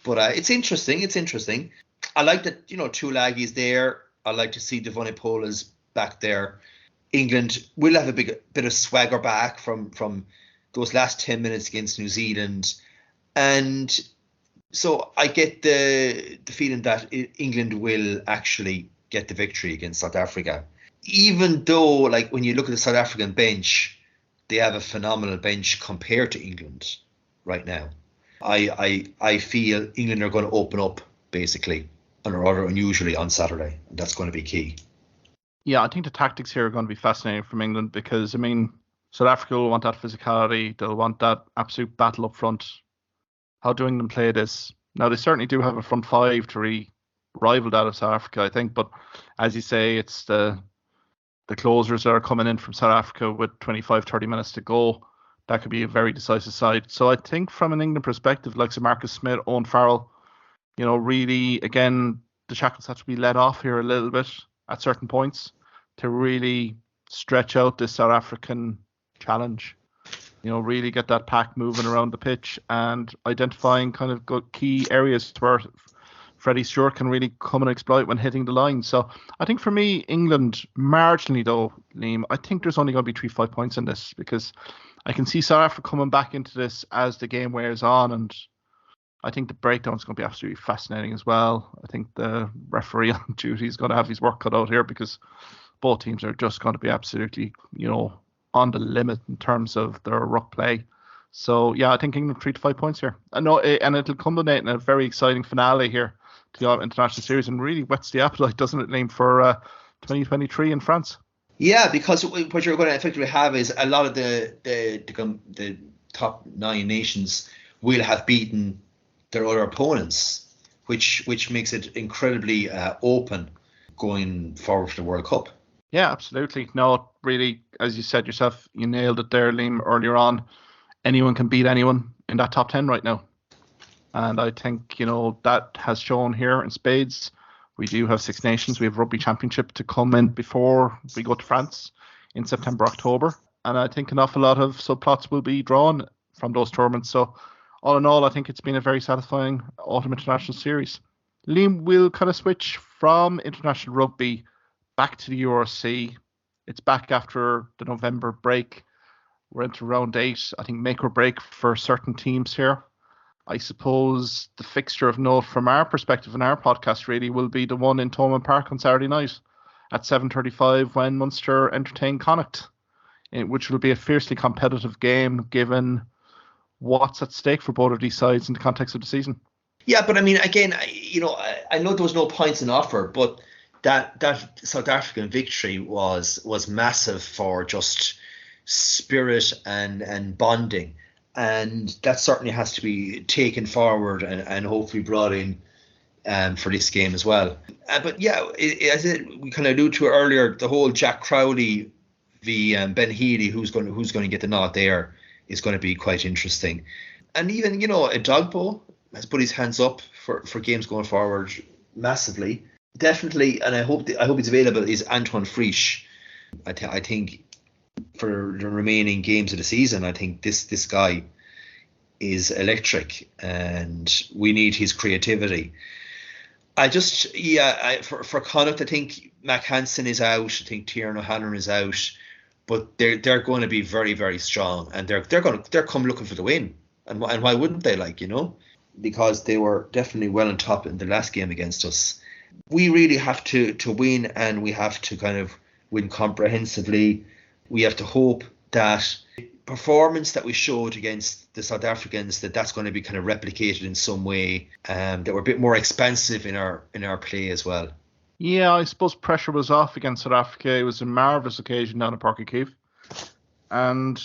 But it's interesting. It's interesting. I like that, Tulagi there. I like to see Devon Pola's back there. England will have a bit of swagger back from those last 10 minutes against New Zealand. And so I get the feeling that England will actually get the victory against South Africa. Even though, like, when you look at the South African bench, they have a phenomenal bench compared to England right now. I feel England are going to open up, basically, and rather unusually on Saturday. That's going to be key. Yeah, I think the tactics here are going to be fascinating from England because, South Africa will want that physicality. They'll want that absolute battle up front. How do England play this? Now, they certainly do have a front five to rival that of South Africa, I think. But as you say, it's the closers that are coming in from South Africa with 25, 30 minutes to go. That could be a very decisive side. So I think from an England perspective, like Marcus Smith, Owen Farrell, really, again, the shackles have to be let off here a little bit at certain points to really stretch out this South African challenge. Really get that pack moving around the pitch and identifying kind of good key areas where Freddie Stewart can really come and exploit when hitting the line. So I think for me, England, marginally though, Liam, I think there's only going to be 3-5 points in this because I can see South Africa coming back into this as the game wears on, and I think the breakdown is going to be absolutely fascinating as well. I think the referee on duty is going to have his work cut out here because both teams are just going to be absolutely, on the limit in terms of their ruck play. So yeah, I think England 3 to 5 points here. And it'll culminate in a very exciting finale here to the International Series and really whets the appetite, doesn't it, Liam, for 2023 in France? Yeah, because what you're going to effectively have is a lot of the top 9 nations will have beaten their other opponents, which makes it incredibly open going forward to the World Cup. Yeah, absolutely. No, really, as you said yourself, you nailed it there, Liam, earlier on. Anyone can beat anyone in that top 10 right now. And I think, that has shown here in spades. We do have Six Nations. We have Rugby Championship to come in before we go to France in September, October. And I think an awful lot of subplots will be drawn from those tournaments. So all in all, I think it's been a very satisfying autumn international series. Liam, we'll kind of switch from international rugby back to the URC. It's back after the November break. We're into round 8. I think make or break for certain teams here. I suppose the fixture of note from our perspective in our podcast really will be the one in Thomond Park on Saturday night at 7:35 when Munster entertain Connacht, which will be a fiercely competitive game given what's at stake for both of these sides in the context of the season. Yeah, but again, I know there was no points in offer, but that South African victory was massive for just spirit and bonding, and that certainly has to be taken forward and hopefully brought in for this game as well. But yeah, as we kind of alluded to earlier, the whole Jack Crowley v Ben Healy, who's going to get the nod there, is going to be quite interesting. And even Edogbo has put his hands up for games going forward massively. Definitely, and I hope it's available, is Antoine Frisch. I think for the remaining games of the season, I think this guy is electric, and we need his creativity. For Connacht, I think Mac Hansen is out. I think Tiernan O'Hanlon is out, but they're going to be very, very strong, and they're come looking for the win. And why wouldn't they? Because they were definitely well on top in the last game against us. We really have to win, and we have to kind of win comprehensively. We have to hope that performance that we showed against the South Africans, that's going to be kind of replicated in some way, that we're a bit more expansive in our play as well. Yeah, I suppose pressure was off against South Africa. It was a marvellous occasion down at Páirc Uí Chaoimh. And,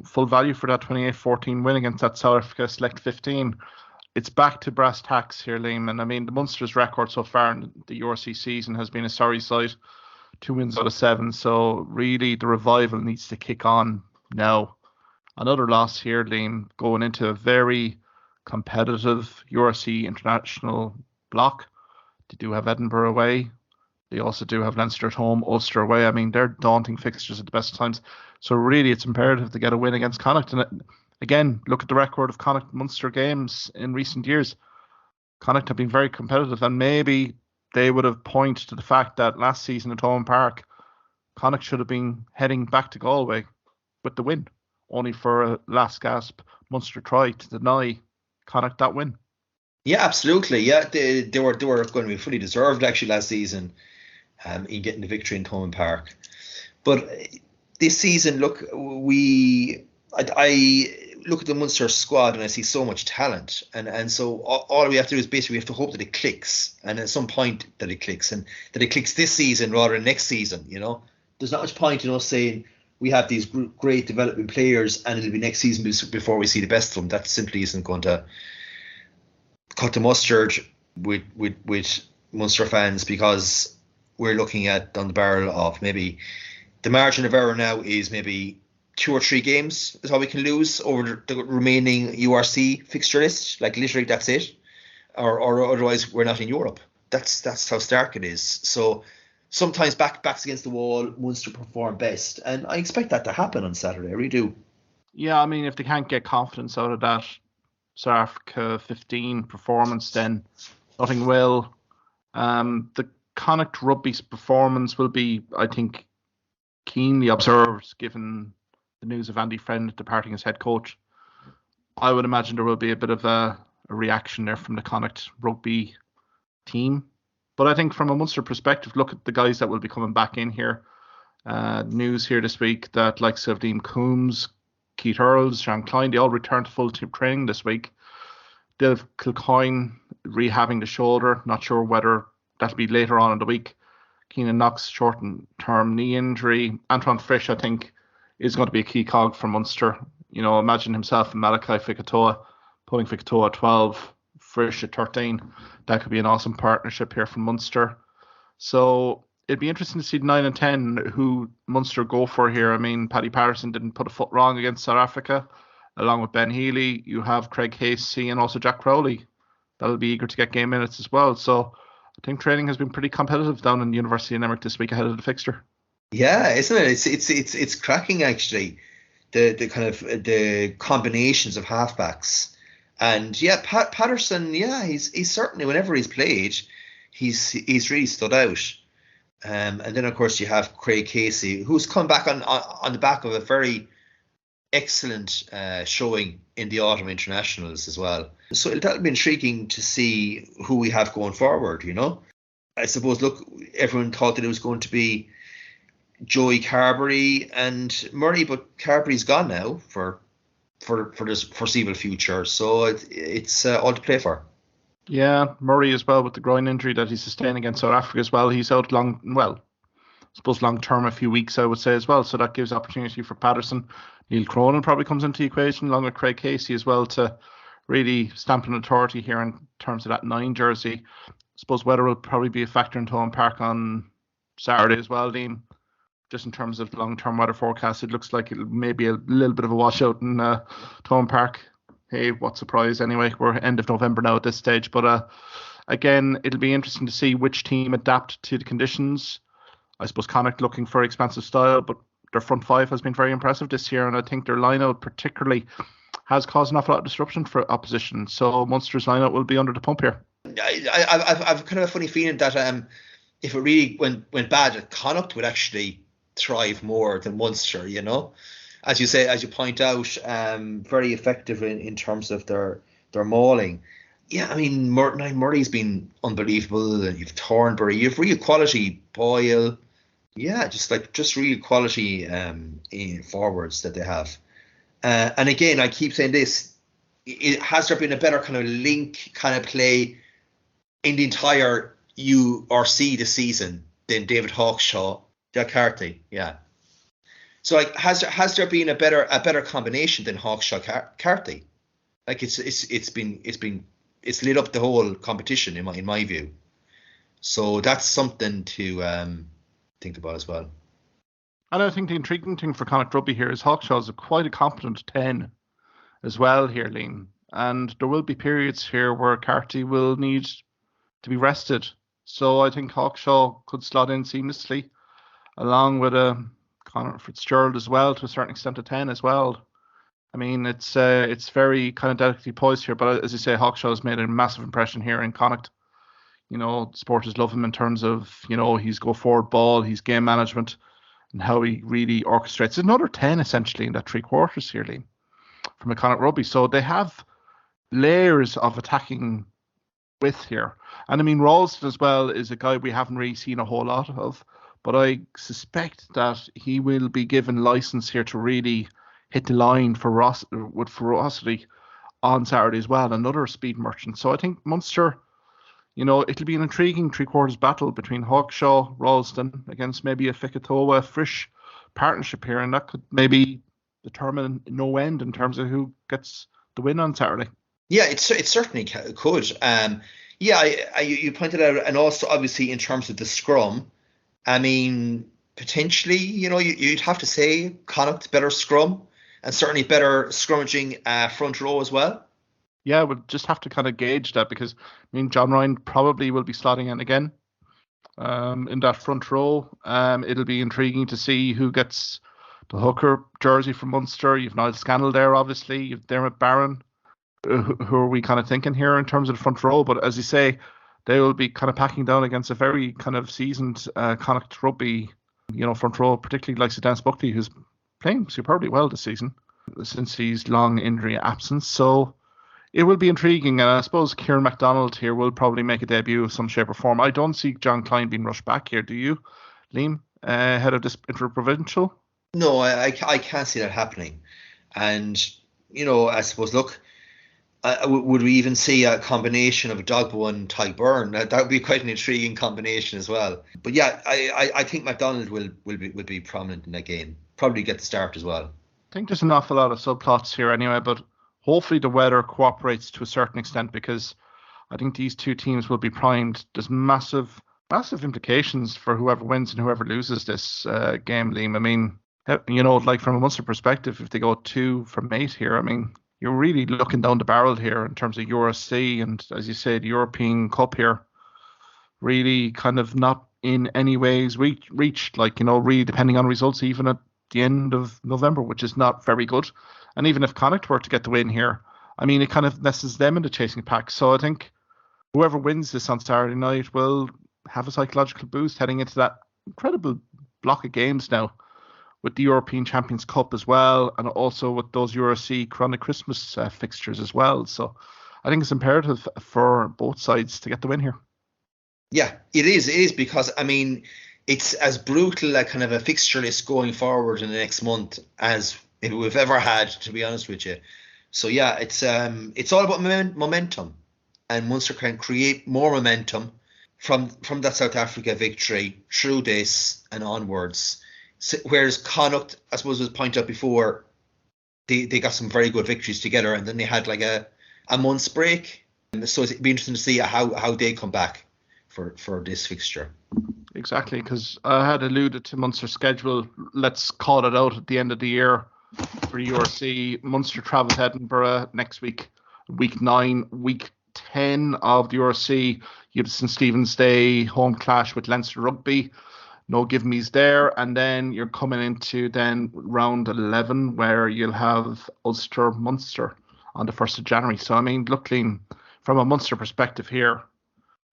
full value for that 28-14 win against that South Africa Select 15. It's back to brass tacks here, Liam. And the Munster's record so far in the URC season has been a sorry sight. 2 wins out of 7. So really the revival needs to kick on now. Another loss here, Liam, going into a very competitive URC international block. They do have Edinburgh away. They also do have Leinster at home, Ulster away. They're daunting fixtures at the best of times. So really, it's imperative to get a win against Connacht. And again, look at the record of Connacht Munster games in recent years. Connacht have been very competitive, and maybe they would have pointed to the fact that last season at Thomond Park, Connacht should have been heading back to Galway with the win, only for a last gasp Munster try to deny Connacht that win. Yeah, absolutely. Yeah, they were going to be fully deserved actually last season, in getting the victory in Thomond Park. But this season, look, I look at the Munster squad and I see so much talent, and so all we have to do is basically we have to hope that it clicks, and at some point that it clicks, and that it clicks this season rather than next season. There's not much point in us saying we have these great development players and it'll be next season before we see the best of them. That simply isn't going to cut the mustard with Munster fans, because we're looking at down the barrel of maybe the margin of error now is maybe 2 or 3 games is all we can lose over the remaining URC fixture list. Like literally that's it, or otherwise we're not in Europe. That's how stark it is. So sometimes backs against the wall, Munster perform best, and I expect that to happen on Saturday. I really do. Yeah, I mean, if they can't get confidence out of that South Africa 15 performance, then nothing will. The Connacht rugby's performance will be, I think, keenly observed given the news of Andy Friend departing as head coach. I would imagine there will be a bit of a reaction there from the Connacht rugby team. But I think from a Munster perspective, look at the guys that will be coming back in here. News here this week that likes of Liam Coombs, Keith Earls, Sean Klein, they all returned to full-time training this week. Dave Kilcoyne rehabbing the shoulder, not sure whether that'll be later on in the week. Keenan Knox, short-term knee injury. Antoine Frisch, I think, is going to be a key cog for Munster. Imagine himself and Malachi Fekitoa, pulling Fekitoa at 12, Frisch at 13. That could be an awesome partnership here from Munster. So it'd be interesting to see 9 and 10 who Munster go for here. I mean, Paddy Patterson didn't put a foot wrong against South Africa. Along with Ben Healy, you have Craig Hasey and also Jack Crowley. That'll be eager to get game minutes as well. So I think training has been pretty competitive down in the University of Limerick this week ahead of the fixture. Yeah, isn't it? It's cracking actually. The kind of the combinations of halfbacks, and yeah, Patterson. Yeah, he's certainly, whenever he's played, he's really stood out. And then of course you have Craig Casey, who's come back on the back of a very excellent showing in the autumn internationals as well. So that'll be intriguing to see who we have going forward. I suppose, look, everyone thought that it was going to be Joey Carberry and Murray, but Carberry's gone now for this foreseeable future. So it's all to play for. Yeah, Murray as well with the groin injury that he sustained against South Africa as well. He's out long term, a few weeks, I would say as well. So that gives opportunity for Patterson. Neil Cronin probably comes into the equation along with Craig Casey as well to really stamp an authority here in terms of that 9 jersey. I suppose weather will probably be a factor in Thomond Park on Saturday as well, Liam. Just in terms of long-term weather forecast, it looks like it may be a little bit of a washout in Thomond Park. Hey, what surprise anyway. We're end of November now at this stage. But again, it'll be interesting to see which team adapt to the conditions. I suppose Connacht looking for expansive style, but their front 5 has been very impressive this year, and I think their line-out particularly has caused an awful lot of disruption for opposition. So Munster's line-out will be under the pump here. I've kind of a funny feeling that if it really went bad, Connacht would actually thrive more than Munster. As you say, as you point out, very effective in terms of their mauling. Yeah, I mean, Murray's been unbelievable. And you've Thornbury, you've real quality Boyle. Yeah, just real quality in forwards that they have. And again, I keep saying this: has there been a better kind of link kind of play in the entire URC this season than David Hawkshaw, Jack Carty? Yeah. So has there been a better combination than Hawkshaw Carty? Like it's lit up the whole competition in my view. So that's something to think about as well. And I think the intriguing thing for Connacht Rugby here is Hawkshaw's quite a competent 10 as well here, Liam. And there will be periods here where Carty will need to be rested. So I think Hawkshaw could slot in seamlessly along with a Conor Fitzgerald as well, to a certain extent, at 10 as well. I mean, it's very kind of delicately poised here, but as you say, Hawkshaw has made a massive impression here in Connacht. You know, supporters love him in terms of, you know, he's go forward ball, he's game management, and how he really orchestrates. Another 10 essentially in that 3/4 here, Liam, from a Connacht rugby. So they have layers of attacking width here. And I mean, Ralston as well is a guy we haven't really seen a whole lot of, but I suspect that he will be given license here to really hit the line with ferocity on Saturday as well. Another speed merchant. So I think Munster, you know, it'll be an intriguing 3/4 battle between Hawkshaw, Ralston against maybe a Fikatoa Frisch partnership here, and that could maybe determine no end in terms of who gets the win on Saturday. Yeah, it certainly could. You pointed out, and also obviously in terms of the scrum, I mean, potentially, you know, you'd have to say Connacht's better scrum, and certainly better scrummaging front row as well. Yeah, we'll just have to kind of gauge that, because I mean, John Ryan probably will be slotting in again in that front row. It'll be intriguing to see who gets the hooker jersey from Munster. You've Niall Scannell there, obviously. You've Dermot Barron. Who are we kind of thinking here in terms of the front row? But as you say, they will be kind of packing down against a very kind of seasoned Connacht rugby, you know, front row, particularly like Dennis Buckley, who's playing superbly well this season since his long injury absence. So it will be intriguing, and I suppose Kieran MacDonald here will probably make a debut of some shape or form. I don't see John Klein being rushed back here, do you, Liam, ahead of this inter-provincial? No, I can't see that happening. And, you know, I suppose, look, would we even see a combination of Dogbo and Ty Byrne? That would be quite an intriguing combination as well. But yeah, I think MacDonald will be prominent in that game. Probably get the start as well. I think there's an awful lot of subplots here anyway, but hopefully the weather cooperates to a certain extent, because I think these two teams will be primed. There's massive implications for whoever wins and whoever loses this game, Liam. I mean, you know, like from a Munster perspective, if they go 2 from 8 here, I mean, you're really looking down the barrel here in terms of URC and, as you say, the European Cup here, really kind of not in any ways reached, like, you know, really depending on results even at the end of November, which is not very good. And even if Connacht were to get the win here, I mean, it kind of messes them in the chasing pack. So I think whoever wins this on Saturday night will have a psychological boost heading into that incredible block of games now, with the European Champions Cup as well, and also with those URC Chronic Christmas fixtures as well. So I think it's imperative for both sides to get the win here. Yeah, it is. It is, because, I mean, it's as brutal a kind of a fixture list going forward in the next month as we've ever had, to be honest with you. So yeah, it's all about momentum, and Munster can create more momentum from that South Africa victory through this and onwards. Whereas Connacht, I suppose, was pointed out before, they got some very good victories together, and then they had like a month's break. So it'd be interesting to see how they come back for this fixture. Exactly, because I had alluded to Munster's schedule. Let's call it out at the end of the year for URC. Munster travel to Edinburgh next week, week 9, week 10 of the URC. You have St Stephen's Day home clash with Leinster Rugby. No give me's there, and then you're coming into then round 11 where you'll have Ulster Munster on the 1st of January. So I mean, looking from a Munster perspective here,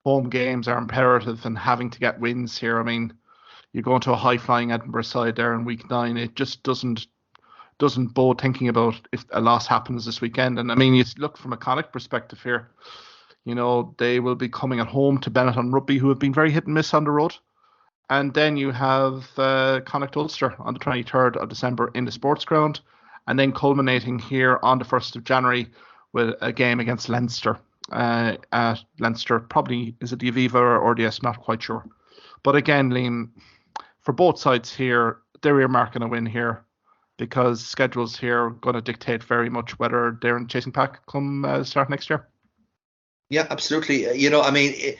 home games are imperative, and having to get wins here. I mean, you go into a high flying Edinburgh side there in week 9. It just doesn't bode thinking about if a loss happens this weekend. And I mean, you look from a Connacht perspective here, you know, they will be coming at home to Benetton Rugby, who have been very hit and miss on the road. And then you have Connacht Ulster on the 23rd of December in the Sports Ground, and then culminating here on the 1st of January with a game against Leinster. At Leinster, probably, is it the Aviva or the S? Not quite sure. But again, Liam, for both sides here, they're earmarking a win here, because schedules here are going to dictate very much whether they're in chasing pack come start next year. Yeah, absolutely. You know, I mean,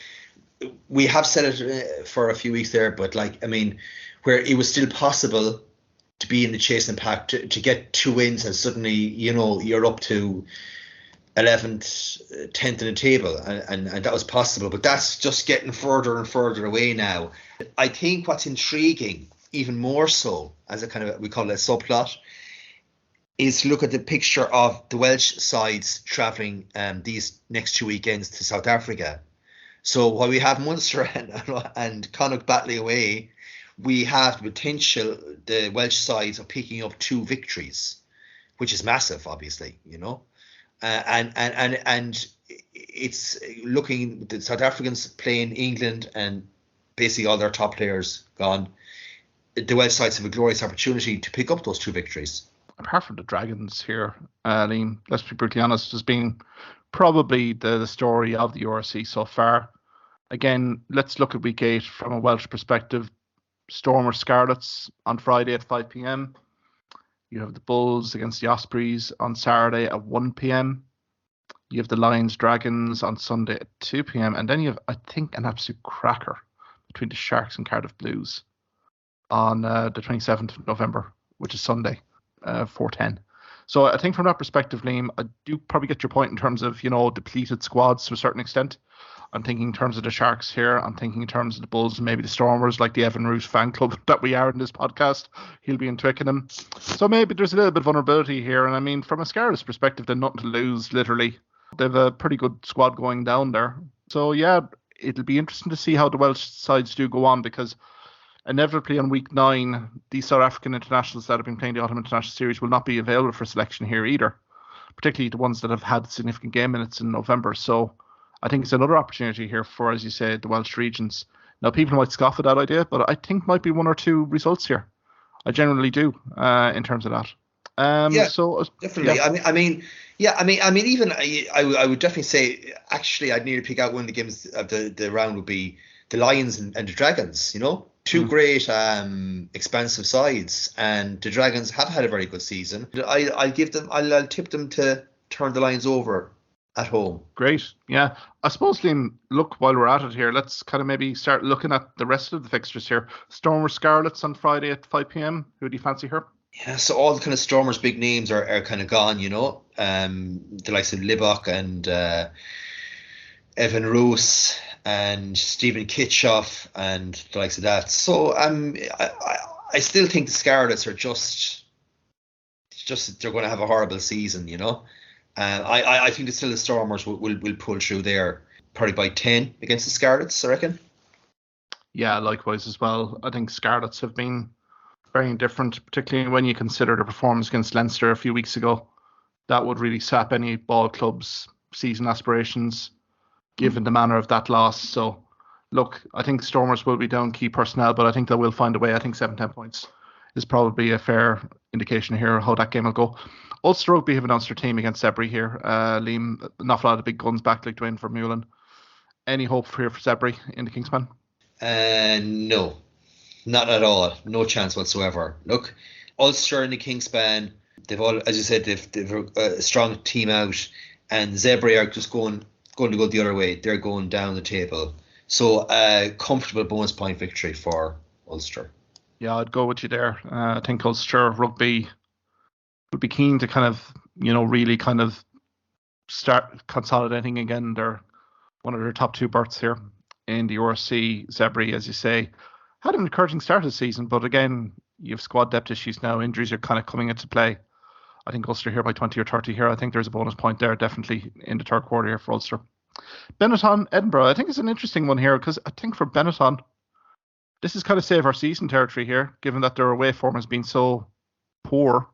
we have said it for a few weeks there, but like, I mean, where it was still possible to be in the chasing pack, to get 2 wins, and suddenly, you know, you're up to 11th, 10th in the table, and that was possible. But that's just getting further and further away now. I think what's intriguing even more so as a kind of, we call it a subplot, is to look at the picture of the Welsh sides travelling these next 2 weekends to South Africa. So while we have Munster and Connacht battling away, we have the potential, the Welsh sides, of picking up 2 victories, which is massive, obviously, and it's looking, the South Africans playing England and basically all their top players gone. The Welsh sides have a glorious opportunity to pick up those 2 victories. Apart from the Dragons here, Liam, let's be brutally honest, has been probably the story of the URC so far. Again, let's look at week 8 from a Welsh perspective. Stormers Scarlets on Friday at 5 p.m. You have the Bulls against the Ospreys on Saturday at 1 p.m. You have the Lions Dragons on Sunday at 2 p.m. And then you have, I think, an absolute cracker between the Sharks and Cardiff Blues on the 27th of November, which is Sunday. 4:10. So I think from that perspective, Liam, I do probably get your point in terms of, depleted squads to a certain extent. I'm thinking in terms of the Sharks here. I'm thinking in terms of the Bulls and maybe the Stormers, like the Evan Root fan club that we are in this podcast. He'll be in Twickenham. So maybe there's a little bit of vulnerability here. And I mean, from a Scarlets perspective, they're nothing to lose, literally. They've a pretty good squad going down there. So yeah, it'll be interesting to see how the Welsh sides do go on, because inevitably on week 9, these South African internationals that have been playing the Autumn International Series will not be available for selection here either, particularly the ones that have had significant game minutes in November. So I think it's another opportunity here for, as you say, the Welsh regions. Now, people might scoff at that idea, but I think might be 1 or 2 results here. I generally do in terms of that. So definitely. Yeah. I mean, even I would definitely say, actually, I'd need to pick out one of the games of the round would be the Lions and the Dragons. 2 great expansive sides, and the Dragons have had a very good season. I'll tip them to turn the Lions over at home. Great. Yeah. I suppose, Liam, look, while we're at it here, let's kind of maybe start looking at the rest of the fixtures here. Stormers Scarlets on Friday at 5 p.m. Who do you fancy here? Yeah, so all the kind of Stormers big names are kind of gone, the likes of Libok and Evan Roos and Stephen Kitchoff and the likes of that. So I still think the Scarlets are just they're going to have a horrible season, I think the Stormers will pull through there probably by 10 against the Scarlets, I reckon. Yeah, likewise as well. I think Scarlets have been very indifferent, particularly when you consider the performance against Leinster a few weeks ago. That would really sap any ball club's season aspirations, given the manner of that loss. So, look, I think Stormers will be down key personnel, but I think they will find a way. I think 7-10 points is probably a fair indication here how that game will go. Ulster Rugby have announced their team against Zebre here. Liam, an awful lot of big guns back like Dwayne Vermeulen. Any hope for Zebre in the Kingspan? No, not at all. No chance whatsoever. Look, Ulster in the Kingspan, they've all, as you said, they've a strong team out, and Zebre are just going to go the other way. They're going down the table. So comfortable bonus point victory for Ulster. Yeah, I'd go with you there. I think Ulster Rugby would be keen to kind of, really kind of start consolidating again. They're one of their top 2 berths here in the URC. Zebre, as you say, had an encouraging start of the season, but again, you have squad depth issues now. Injuries are kind of coming into play. I think Ulster here by 20 or 30 here. I think there's a bonus point there definitely in the third quarter here for Ulster. Benetton, Edinburgh. I think it's an interesting one here, because I think for Benetton, this is kind of save our season territory here, given that their away form has been so poor.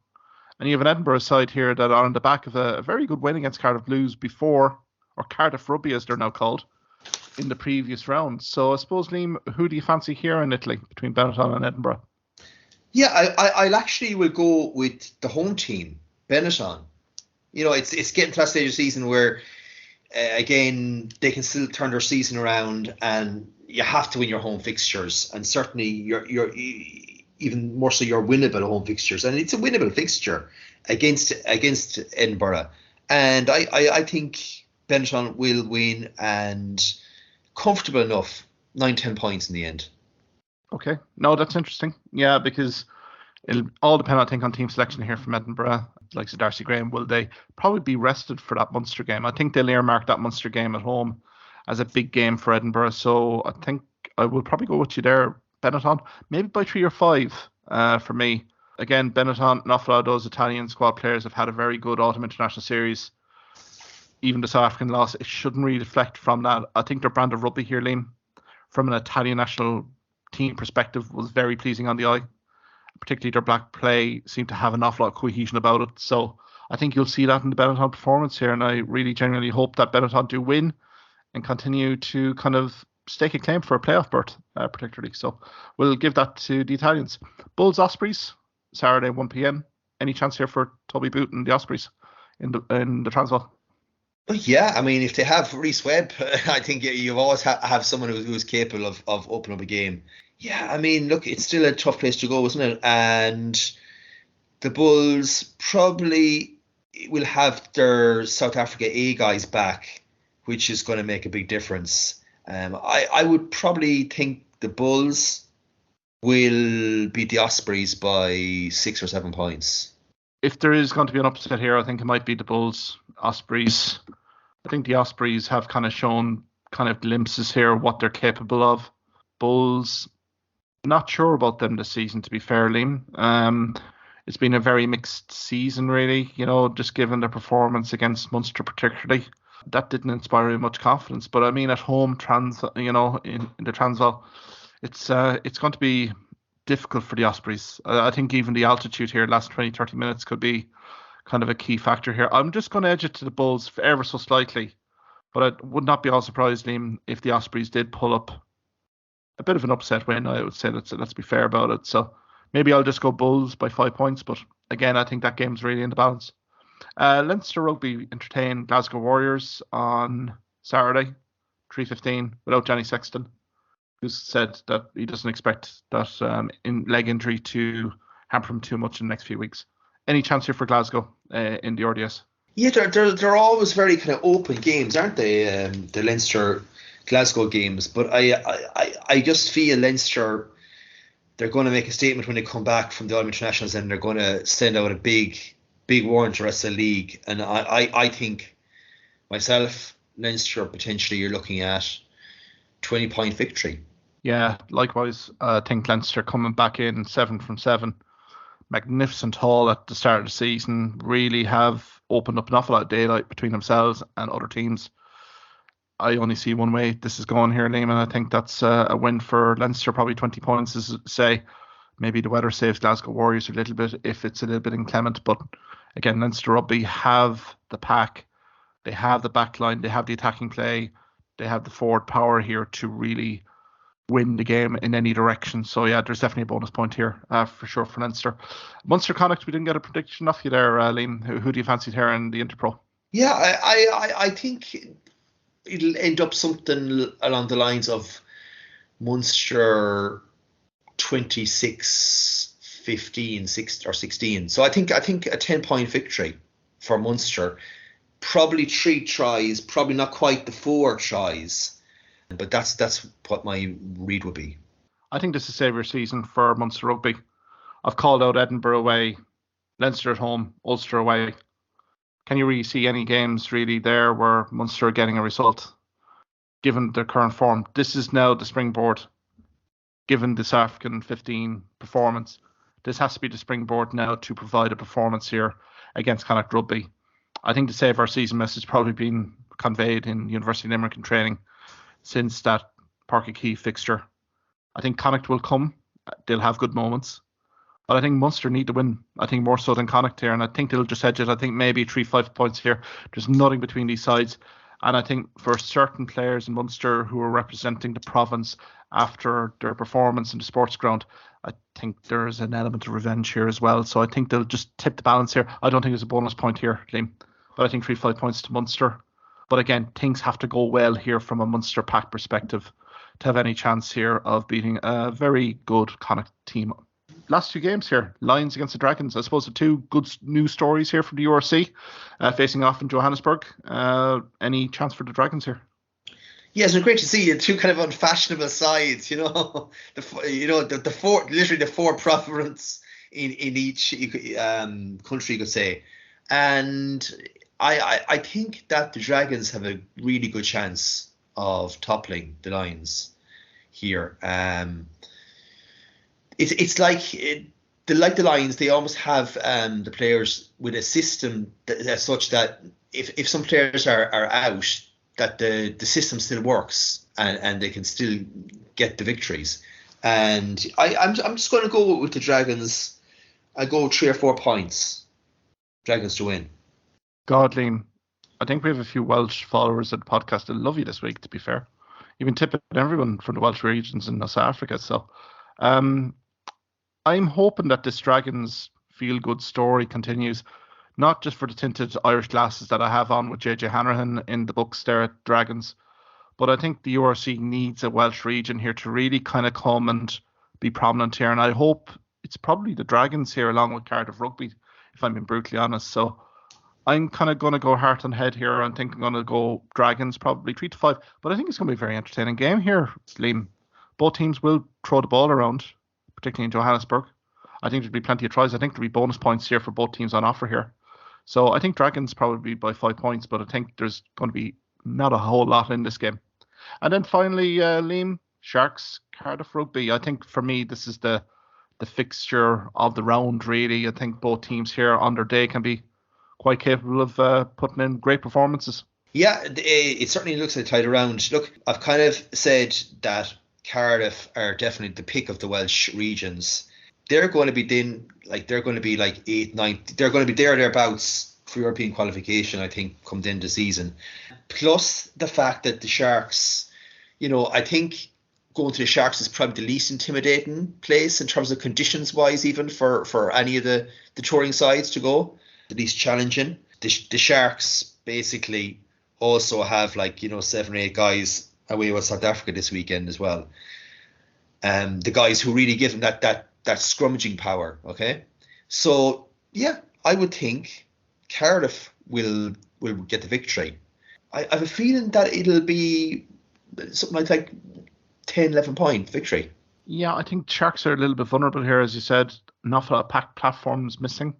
And you have an Edinburgh side here that are on the back of a very good win against Cardiff Blues before, or Cardiff Rugby as they're now called, in the previous round. So I suppose, Liam, who do you fancy here in Italy between Benetton and Edinburgh? Yeah, I'll actually will go with the home team, Benetton. It's getting to that stage of the season where, again, they can still turn their season around, and you have to win your home fixtures, and certainly you're even more so your winnable home fixtures, and it's a winnable fixture against Edinburgh, and I think Benetton will win, and comfortable enough, 9-10 points in the end. Okay, no, that's interesting. Yeah, because it'll all depend, I think, on team selection here from Edinburgh. Like Darcy Graham, will they probably be rested for that Munster game? I think they'll earmark that Munster game at home as a big game for Edinburgh. So I think I will probably go with you there, Benetton, maybe by 3 or 5 for me. Again, Benetton, an awful lot of those Italian squad players have had a very good autumn international series. Even the South African loss, it shouldn't really reflect from that. I think their brand of rugby here, Liam, from an Italian national team perspective, was very pleasing on the eye. Particularly their black play seemed to have an awful lot of cohesion about it. So I think you'll see that in the Benetton performance here, and I really genuinely hope that Benetton do win and continue to kind of stake a claim for a playoff berth, particularly. So we'll give that to the Italians. Bulls Ospreys, Saturday 1 p.m. Any chance here for Toby Boot and the Ospreys in the Transvaal? Yeah, I mean, if they have Reece Webb, I think you always have someone who's capable of opening up a game. Yeah, I mean, look, it's still a tough place to go, isn't it? And the Bulls probably will have their South Africa A guys back, which is going to make a big difference. I would probably think the Bulls will beat the Ospreys by 6 or 7 points. If there is going to be an upset here, I think it might be the Bulls, Ospreys. I think the Ospreys have kind of shown kind of glimpses here of what they're capable of. Bulls, not sure about them this season, to be fair, Liam. It's been a very mixed season, really, just given their performance against Munster particularly. That didn't inspire me much confidence. But I mean, at home, in the Transvaal, it's going to be difficult for the Ospreys. I think even the altitude here, last 20-30 minutes, could be kind of a key factor here. I'm just going to edge it to the Bulls ever so slightly, but I would not be all surprised, Liam, if the Ospreys did pull up a bit of an upset win. I would say let's be fair about it. So maybe I'll just go Bulls by 5 points, but again, I think that game's really in the balance. Leinster Rugby entertain Glasgow Warriors on Saturday, 3:15, without Johnny Sexton, who's said that he doesn't expect that leg injury to hamper him too much in the next few weeks. Any chance here for Glasgow in the RDS? Yeah, they're always very kind of open games, aren't they? The Leinster Glasgow games, but I just feel Leinster, they're going to make a statement when they come back from the All Internationals, and they're going to send out a big warrant to the rest of the league. And I think myself, Leinster, potentially you're looking at 20-point victory. Yeah, likewise. I think Leinster coming back in 7 from 7. Magnificent haul at the start of the season. Really have opened up an awful lot of daylight between themselves and other teams. I only see one way this is going here, Liam, and I think that's a win for Leinster, probably 20 points, as say. Maybe the weather saves Glasgow Warriors a little bit if it's a little bit inclement. But again, Leinster Rugby have the pack. They have the back line. They have the attacking play. They have the forward power here to really win the game in any direction. So yeah, there's definitely a bonus point here for sure for Leinster. Munster Connacht, we didn't get a prediction off you there, Liam. Who do you fancy here in the Interpro? Yeah, I think it'll end up something along the lines of Munster 26-15, 6 or 16. So I think a 10-point victory for Munster. Probably 3 tries, probably not quite the 4 tries, but that's what my read would be. I think this is saviour season for Munster Rugby. I've called out Edinburgh away, Leinster at home, Ulster away. Can you really see any games really there where Munster are getting a result, given their current form? This is now the springboard, given the South African 15 performance. This has to be the springboard now to provide a performance here against Connacht Rugby. I think the save our season message has probably been conveyed in University of Limerick in training since that Páirc Uí Chaoimh fixture. I think Connacht will come. They'll have good moments. But I think Munster need to win. I think more so than Connacht here. And I think they'll just edge it. I think maybe 3-5 points here. There's nothing between these sides. And I think for certain players in Munster who are representing the province after their performance in the sports ground, I think there's an element of revenge here as well. So I think they'll just tip the balance here. I don't think there's a bonus point here, Liam. But I think 3-5 points to Munster. But again, things have to go well here from a Munster pack perspective to have any chance here of beating a very good Connacht team. Last 2 games here, Lions against the Dragons. I suppose the 2 good news stories here from the URC facing off in Johannesburg. Any chance for the Dragons here? Yeah, it's been great to see 2 kind of unfashionable sides. The 4 provinces in each country, you could say. And I think that the Dragons have a really good chance of toppling the Lions here. It's like the Lions. They almost have the players with a system that's such that if some players are out, that the system still works and they can still get the victories. And I'm just going to go with the Dragons. I go 3 or 4 points. Dragons to win. God, Liam, I think we have a few Welsh followers at the podcast that love you this week, to be fair. You've been tipping everyone from the Welsh regions in North Africa. So I'm hoping that this Dragons feel-good story continues, not just for the tinted Irish glasses that I have on with JJ Hanrahan in the books there at Dragons, but I think the URC needs a Welsh region here to really kind of come and be prominent here. And I hope it's probably the Dragons here along with Cardiff Rugby, if I'm being brutally honest. So I'm kind of going to go heart and head here. I think I'm going to go Dragons, probably 3-5. But I think it's going to be a very entertaining game here, Liam. Both teams will throw the ball around, particularly in Johannesburg. I think there'll be plenty of tries. I think there'll be bonus points here for both teams on offer here. So I think Dragons probably by 5 points, but I think there's going to be not a whole lot in this game. And then finally, Liam, Sharks, Cardiff Rugby. I think for me, this is the fixture of the round, really. I think both teams here on their day can be quite capable of putting in great performances. Yeah, it certainly looks like a tight round. Look, I've kind of said that Cardiff are definitely the pick of the Welsh regions. They're going to be they're going to be like 8, 9. They're going to be thereabouts for European qualification, I think, come the end of the season. Plus the fact that the Sharks, I think going to the Sharks is probably the least intimidating place in terms of conditions wise, even for any of the touring sides to go. The least challenging. The Sharks basically also have 7 or 8 guys away with South Africa this weekend as well. The guys who really give them that scrummaging power. Okay, so yeah, I would think Cardiff will get the victory. I have a feeling that it'll be something like 10, 11 point victory. Yeah, I think Sharks are a little bit vulnerable here, as you said. An awful lot of packed platforms missing.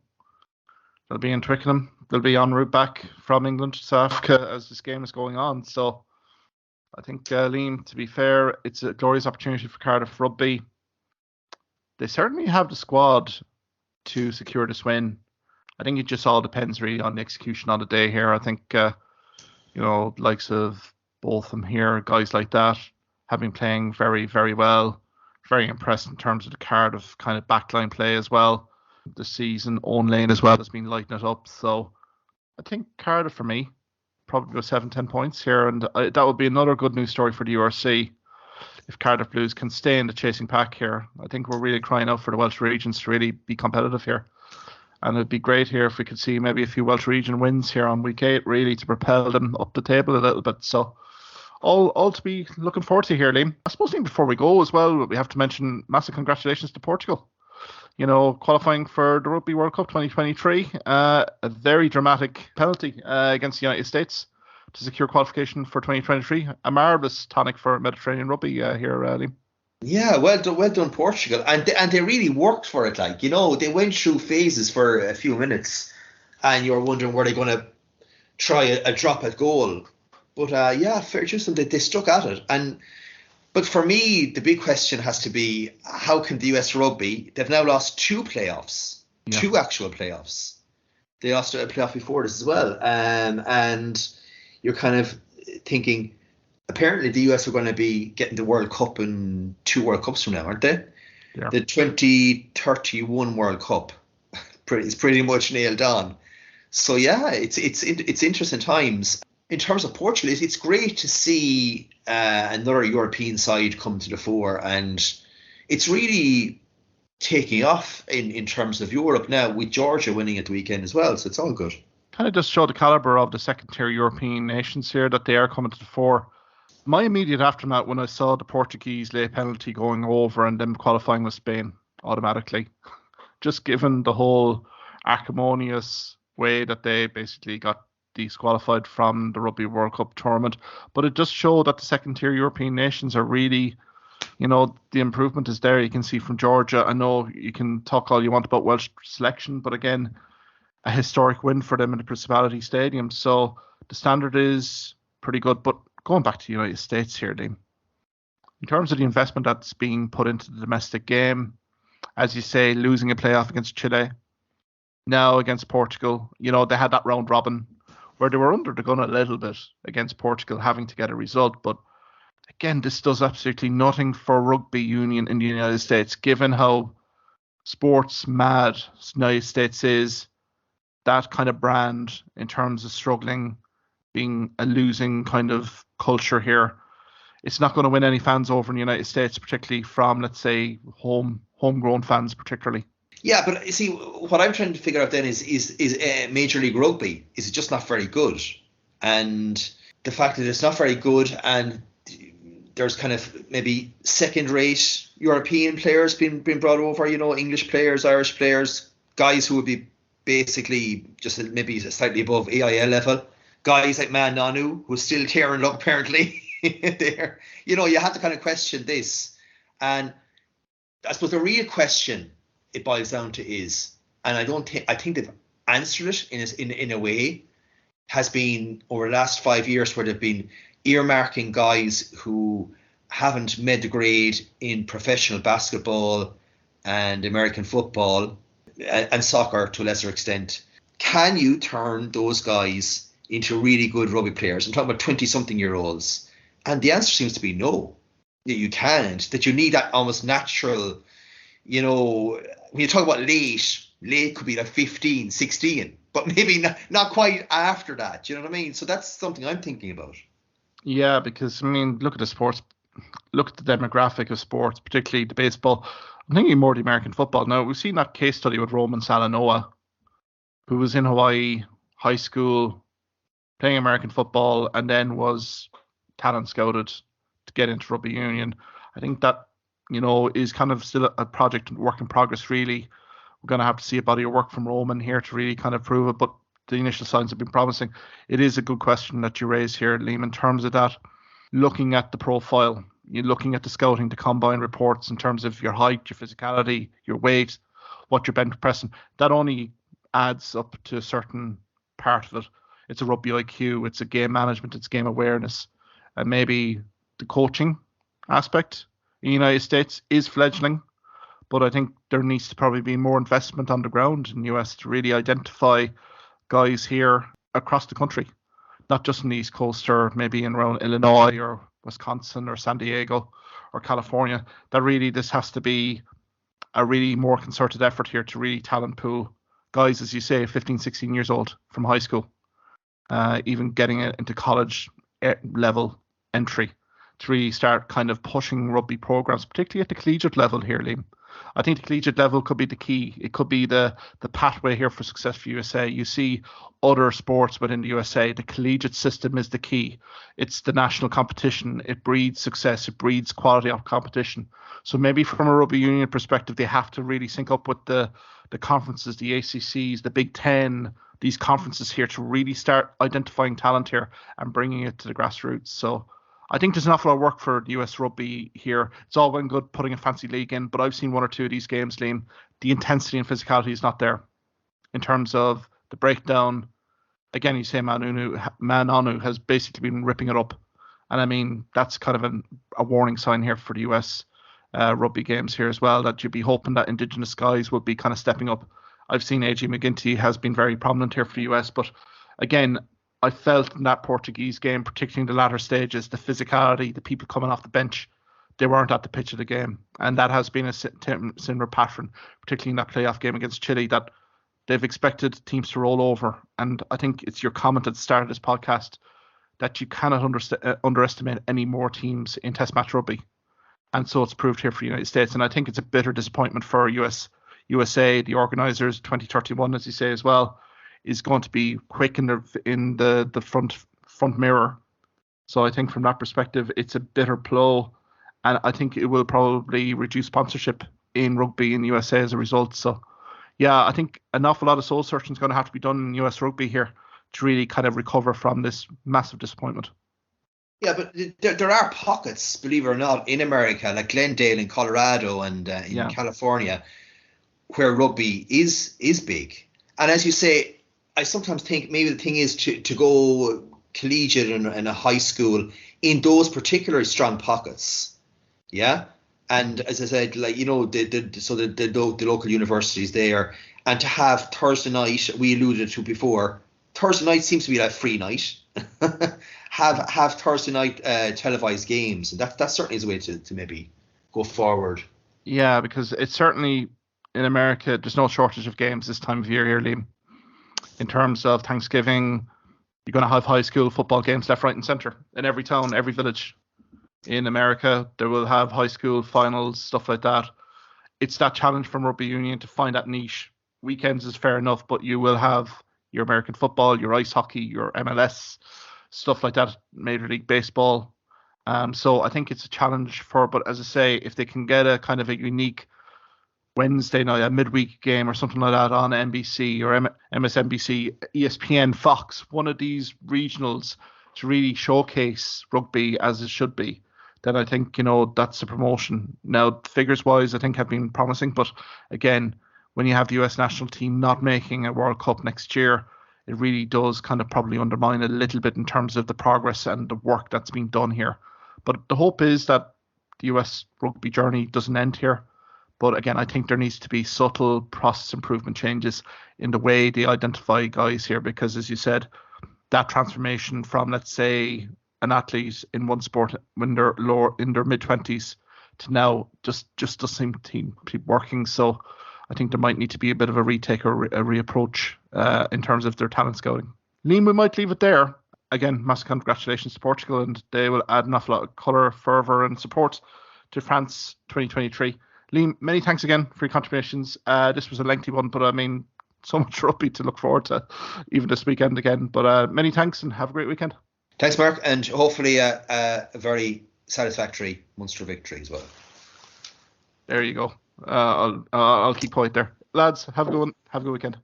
They'll be in Twickenham. They'll be en route back from England to South Africa as this game is going on. So I think, Liam, to be fair, it's a glorious opportunity for Cardiff Rugby. They certainly have the squad to secure this win. I think it just all depends really on the execution on the day here. I think, likes of both of them here, guys like that, have been playing very, very well. Very impressed in terms of the Cardiff kind of backline play as well. The season, Owen Lane as well has been lighting it up. So I think Cardiff for me, probably go 7-10 points here. And that would be another good news story for the URC. If Cardiff Blues can stay in the chasing pack here, I think we're really crying out for the Welsh regions to really be competitive here. And it'd be great here if we could see maybe a few Welsh region wins here on week 8, really to propel them up the table a little bit. So all to be looking forward to here, Liam. I suppose even before we go as well, we have to mention massive congratulations to Portugal. Qualifying for the Rugby World Cup 2023, a very dramatic penalty against the United States to secure qualification for 2023. A marvellous tonic for Mediterranean rugby here, Liam. Yeah, well done, Portugal. And they really worked for it. They went through phases for a few minutes and you were wondering, were they going to try a drop at goal? But fair to them, they stuck at it. But for me, the big question has to be, how can the US Rugby, they've now lost 2 playoffs, 2 actual playoffs. They lost a playoff before this as well. And you're kind of thinking, apparently the US are going to be getting the World Cup in 2 World Cups from now, aren't they? Yeah. The 2031 World Cup is pretty much nailed on. So yeah, it's interesting times. In terms of Portugal, it's great to see another European side come to the fore, and it's really taking off in terms of Europe now, with Georgia winning at the weekend as well, so it's all good. Kind of just show the calibre of the second-tier European nations here, that they are coming to the fore. My immediate aftermath when I saw the Portuguese late penalty going over and them qualifying with Spain automatically, just given the whole acrimonious way that they basically got disqualified from the Rugby World Cup tournament. But it just showed that the second-tier European nations are really, the improvement is there. You can see from Georgia. I know you can talk all you want about Welsh selection, but again, a historic win for them in the Principality Stadium. So the standard is pretty good. But going back to the United States here, Liam, in terms of the investment that's being put into the domestic game, as you say, losing a playoff against Chile, now against Portugal. They had that round robin where they were under the gun a little bit against Portugal, having to get a result. But again, this does absolutely nothing for rugby union in the United States, given how sports mad the United States is. That kind of brand in terms of struggling, being a losing kind of culture here. It's not going to win any fans over in the United States, particularly from, let's say, homegrown fans, particularly. Yeah, but you see, what I'm trying to figure out then is Major League Rugby, is it just not very good? And the fact that it's not very good, and there's kind of maybe second-rate European players being brought over, English players, Irish players, guys who would be basically just maybe slightly above AIL level, guys like Man Nanu, who's still tearing it up apparently there. You have to kind of question this. And I suppose the real question it boils down to is, and I think they've answered it in a way, has been over the last 5 years where they've been earmarking guys who haven't made the grade in professional basketball and American football and soccer to a lesser extent. Can you turn those guys into really good rugby players? I'm talking about 20-something-year-olds. And the answer seems to be no, that you can't, that you need that almost natural, when you talk about late could be like 15, 16, but maybe not quite after that. You know what I mean? So that's something I'm thinking about. Yeah, because, look at the sports, look at the demographic of sports, particularly the baseball. I'm thinking more the American football. Now, we've seen that case study with Roman Salanoa, who was in Hawaii high school playing American football and then was talent scouted to get into rugby union. I think that, is kind of still a project work in progress, really. We're going to have to see a body of work from Roman here to really kind of prove it, but the initial signs have been promising. It is a good question that you raise here, Liam, in terms of that. Looking at the profile, you're looking at the scouting, the combine reports in terms of your height, your physicality, your weight, what you're bench pressing. That only adds up to a certain part of it. It's a rugby IQ, it's a game management, it's game awareness, and maybe the coaching aspect in the United States is fledgling, but I think there needs to probably be more investment on the ground in the US to really identify guys here across the country, not just in the East Coast or maybe in around Illinois or Wisconsin or San Diego or California. That really, this has to be a really more concerted effort here to really talent pool guys, as you say, 15, 16 years old from high school, even getting it into college level entry to really start kind of pushing rugby programs, particularly at the collegiate level here, Liam. I think the collegiate level could be the key. It could be the pathway here for success for USA. You see other sports within the USA, the collegiate system is the key. It's the national competition. It breeds success. It breeds quality of competition. So maybe from a rugby union perspective, they have to really sync up with the conferences, the ACCs, the Big Ten, these conferences here to really start identifying talent here and bringing it to the grassroots. So I think there's an awful lot of work for the US rugby here. It's all well and good putting a fancy league in, but I've seen one or two of these games, Liam. The intensity and physicality is not there in terms of the breakdown. Again, you say Man Nanu has basically been ripping it up. And that's kind of a warning sign here for the US rugby games here as well, that you'd be hoping that Indigenous guys would be kind of stepping up. I've seen AJ McGinty has been very prominent here for the US, but again, I felt in that Portuguese game, particularly in the latter stages, the physicality, the people coming off the bench, they weren't at the pitch of the game. And that has been a similar pattern, particularly in that playoff game against Chile, that they've expected teams to roll over. And I think it's your comment at the start of this podcast that you cannot underestimate any more teams in Test match rugby. And so it's proved here for the United States. And I think it's a bitter disappointment for USA, the organisers, 2031, as you say as well, is going to be quick in the front mirror. So I think from that perspective, it's a bitter blow, and I think it will probably reduce sponsorship in rugby in the USA as a result. So yeah, I think an awful lot of soul searching is going to have to be done in US rugby here to really kind of recover from this massive disappointment. Yeah, but there are pockets, believe it or not, in America, like Glendale in Colorado and in California, where rugby is big. And as you say, I sometimes think maybe the thing is to go collegiate in a high school in those particularly strong pockets. Yeah. And as I said, like, the local universities there, and to have Thursday night, we alluded to before, Thursday night seems to be like free night. have Thursday night televised games, and that certainly is a way to maybe go forward. Yeah, because it's certainly in America, there's no shortage of games this time of year here, Liam. In terms of Thanksgiving, you're going to have high school football games left, right, and centre in every town, every village. In America, they will have high school finals, stuff like that. It's that challenge from rugby union to find that niche. Weekends is fair enough, but you will have your American football, your ice hockey, your MLS, stuff like that, Major League Baseball. So I think it's a challenge but as I say, if they can get a kind of a unique Wednesday night, a midweek game or something like that on NBC or MSNBC, ESPN, Fox, one of these regionals to really showcase rugby as it should be, then I think, that's a promotion. Now, figures-wise, I think have been promising, but again, when you have the US national team not making a World Cup next year, it really does kind of probably undermine a little bit in terms of the progress and the work that's been done here. But the hope is that the US rugby journey doesn't end here. But again, I think there needs to be subtle process improvement changes in the way they identify guys here, because as you said, that transformation from, let's say, an athlete in one sport when they're in their mid-20s to now just doesn't seem to be working. So I think there might need to be a bit of a retake or a reapproach in terms of their talent scouting. Liam, we might leave it there. Again, massive congratulations to Portugal, and they will add an awful lot of colour, fervour and support to France 2023. Liam, many thanks again for your contributions. This was a lengthy one, but I mean, so much rugby to look forward to even this weekend again. But many thanks and have a great weekend. Thanks, Mark, and hopefully a very satisfactory Munster victory as well. There you go. I'll keep quiet there. Lads, have a good one. Have a good weekend.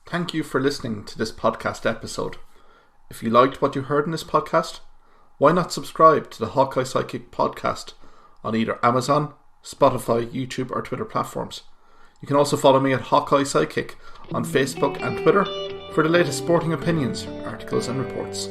Thank you for listening to this podcast episode. If you liked what you heard in this podcast, why not subscribe to the Hawkeye Sidekick podcast on either Amazon, Spotify, YouTube or Twitter platforms. You can also follow me at Hawkeye Sidekick on Facebook and Twitter for the latest sporting opinions, articles and reports.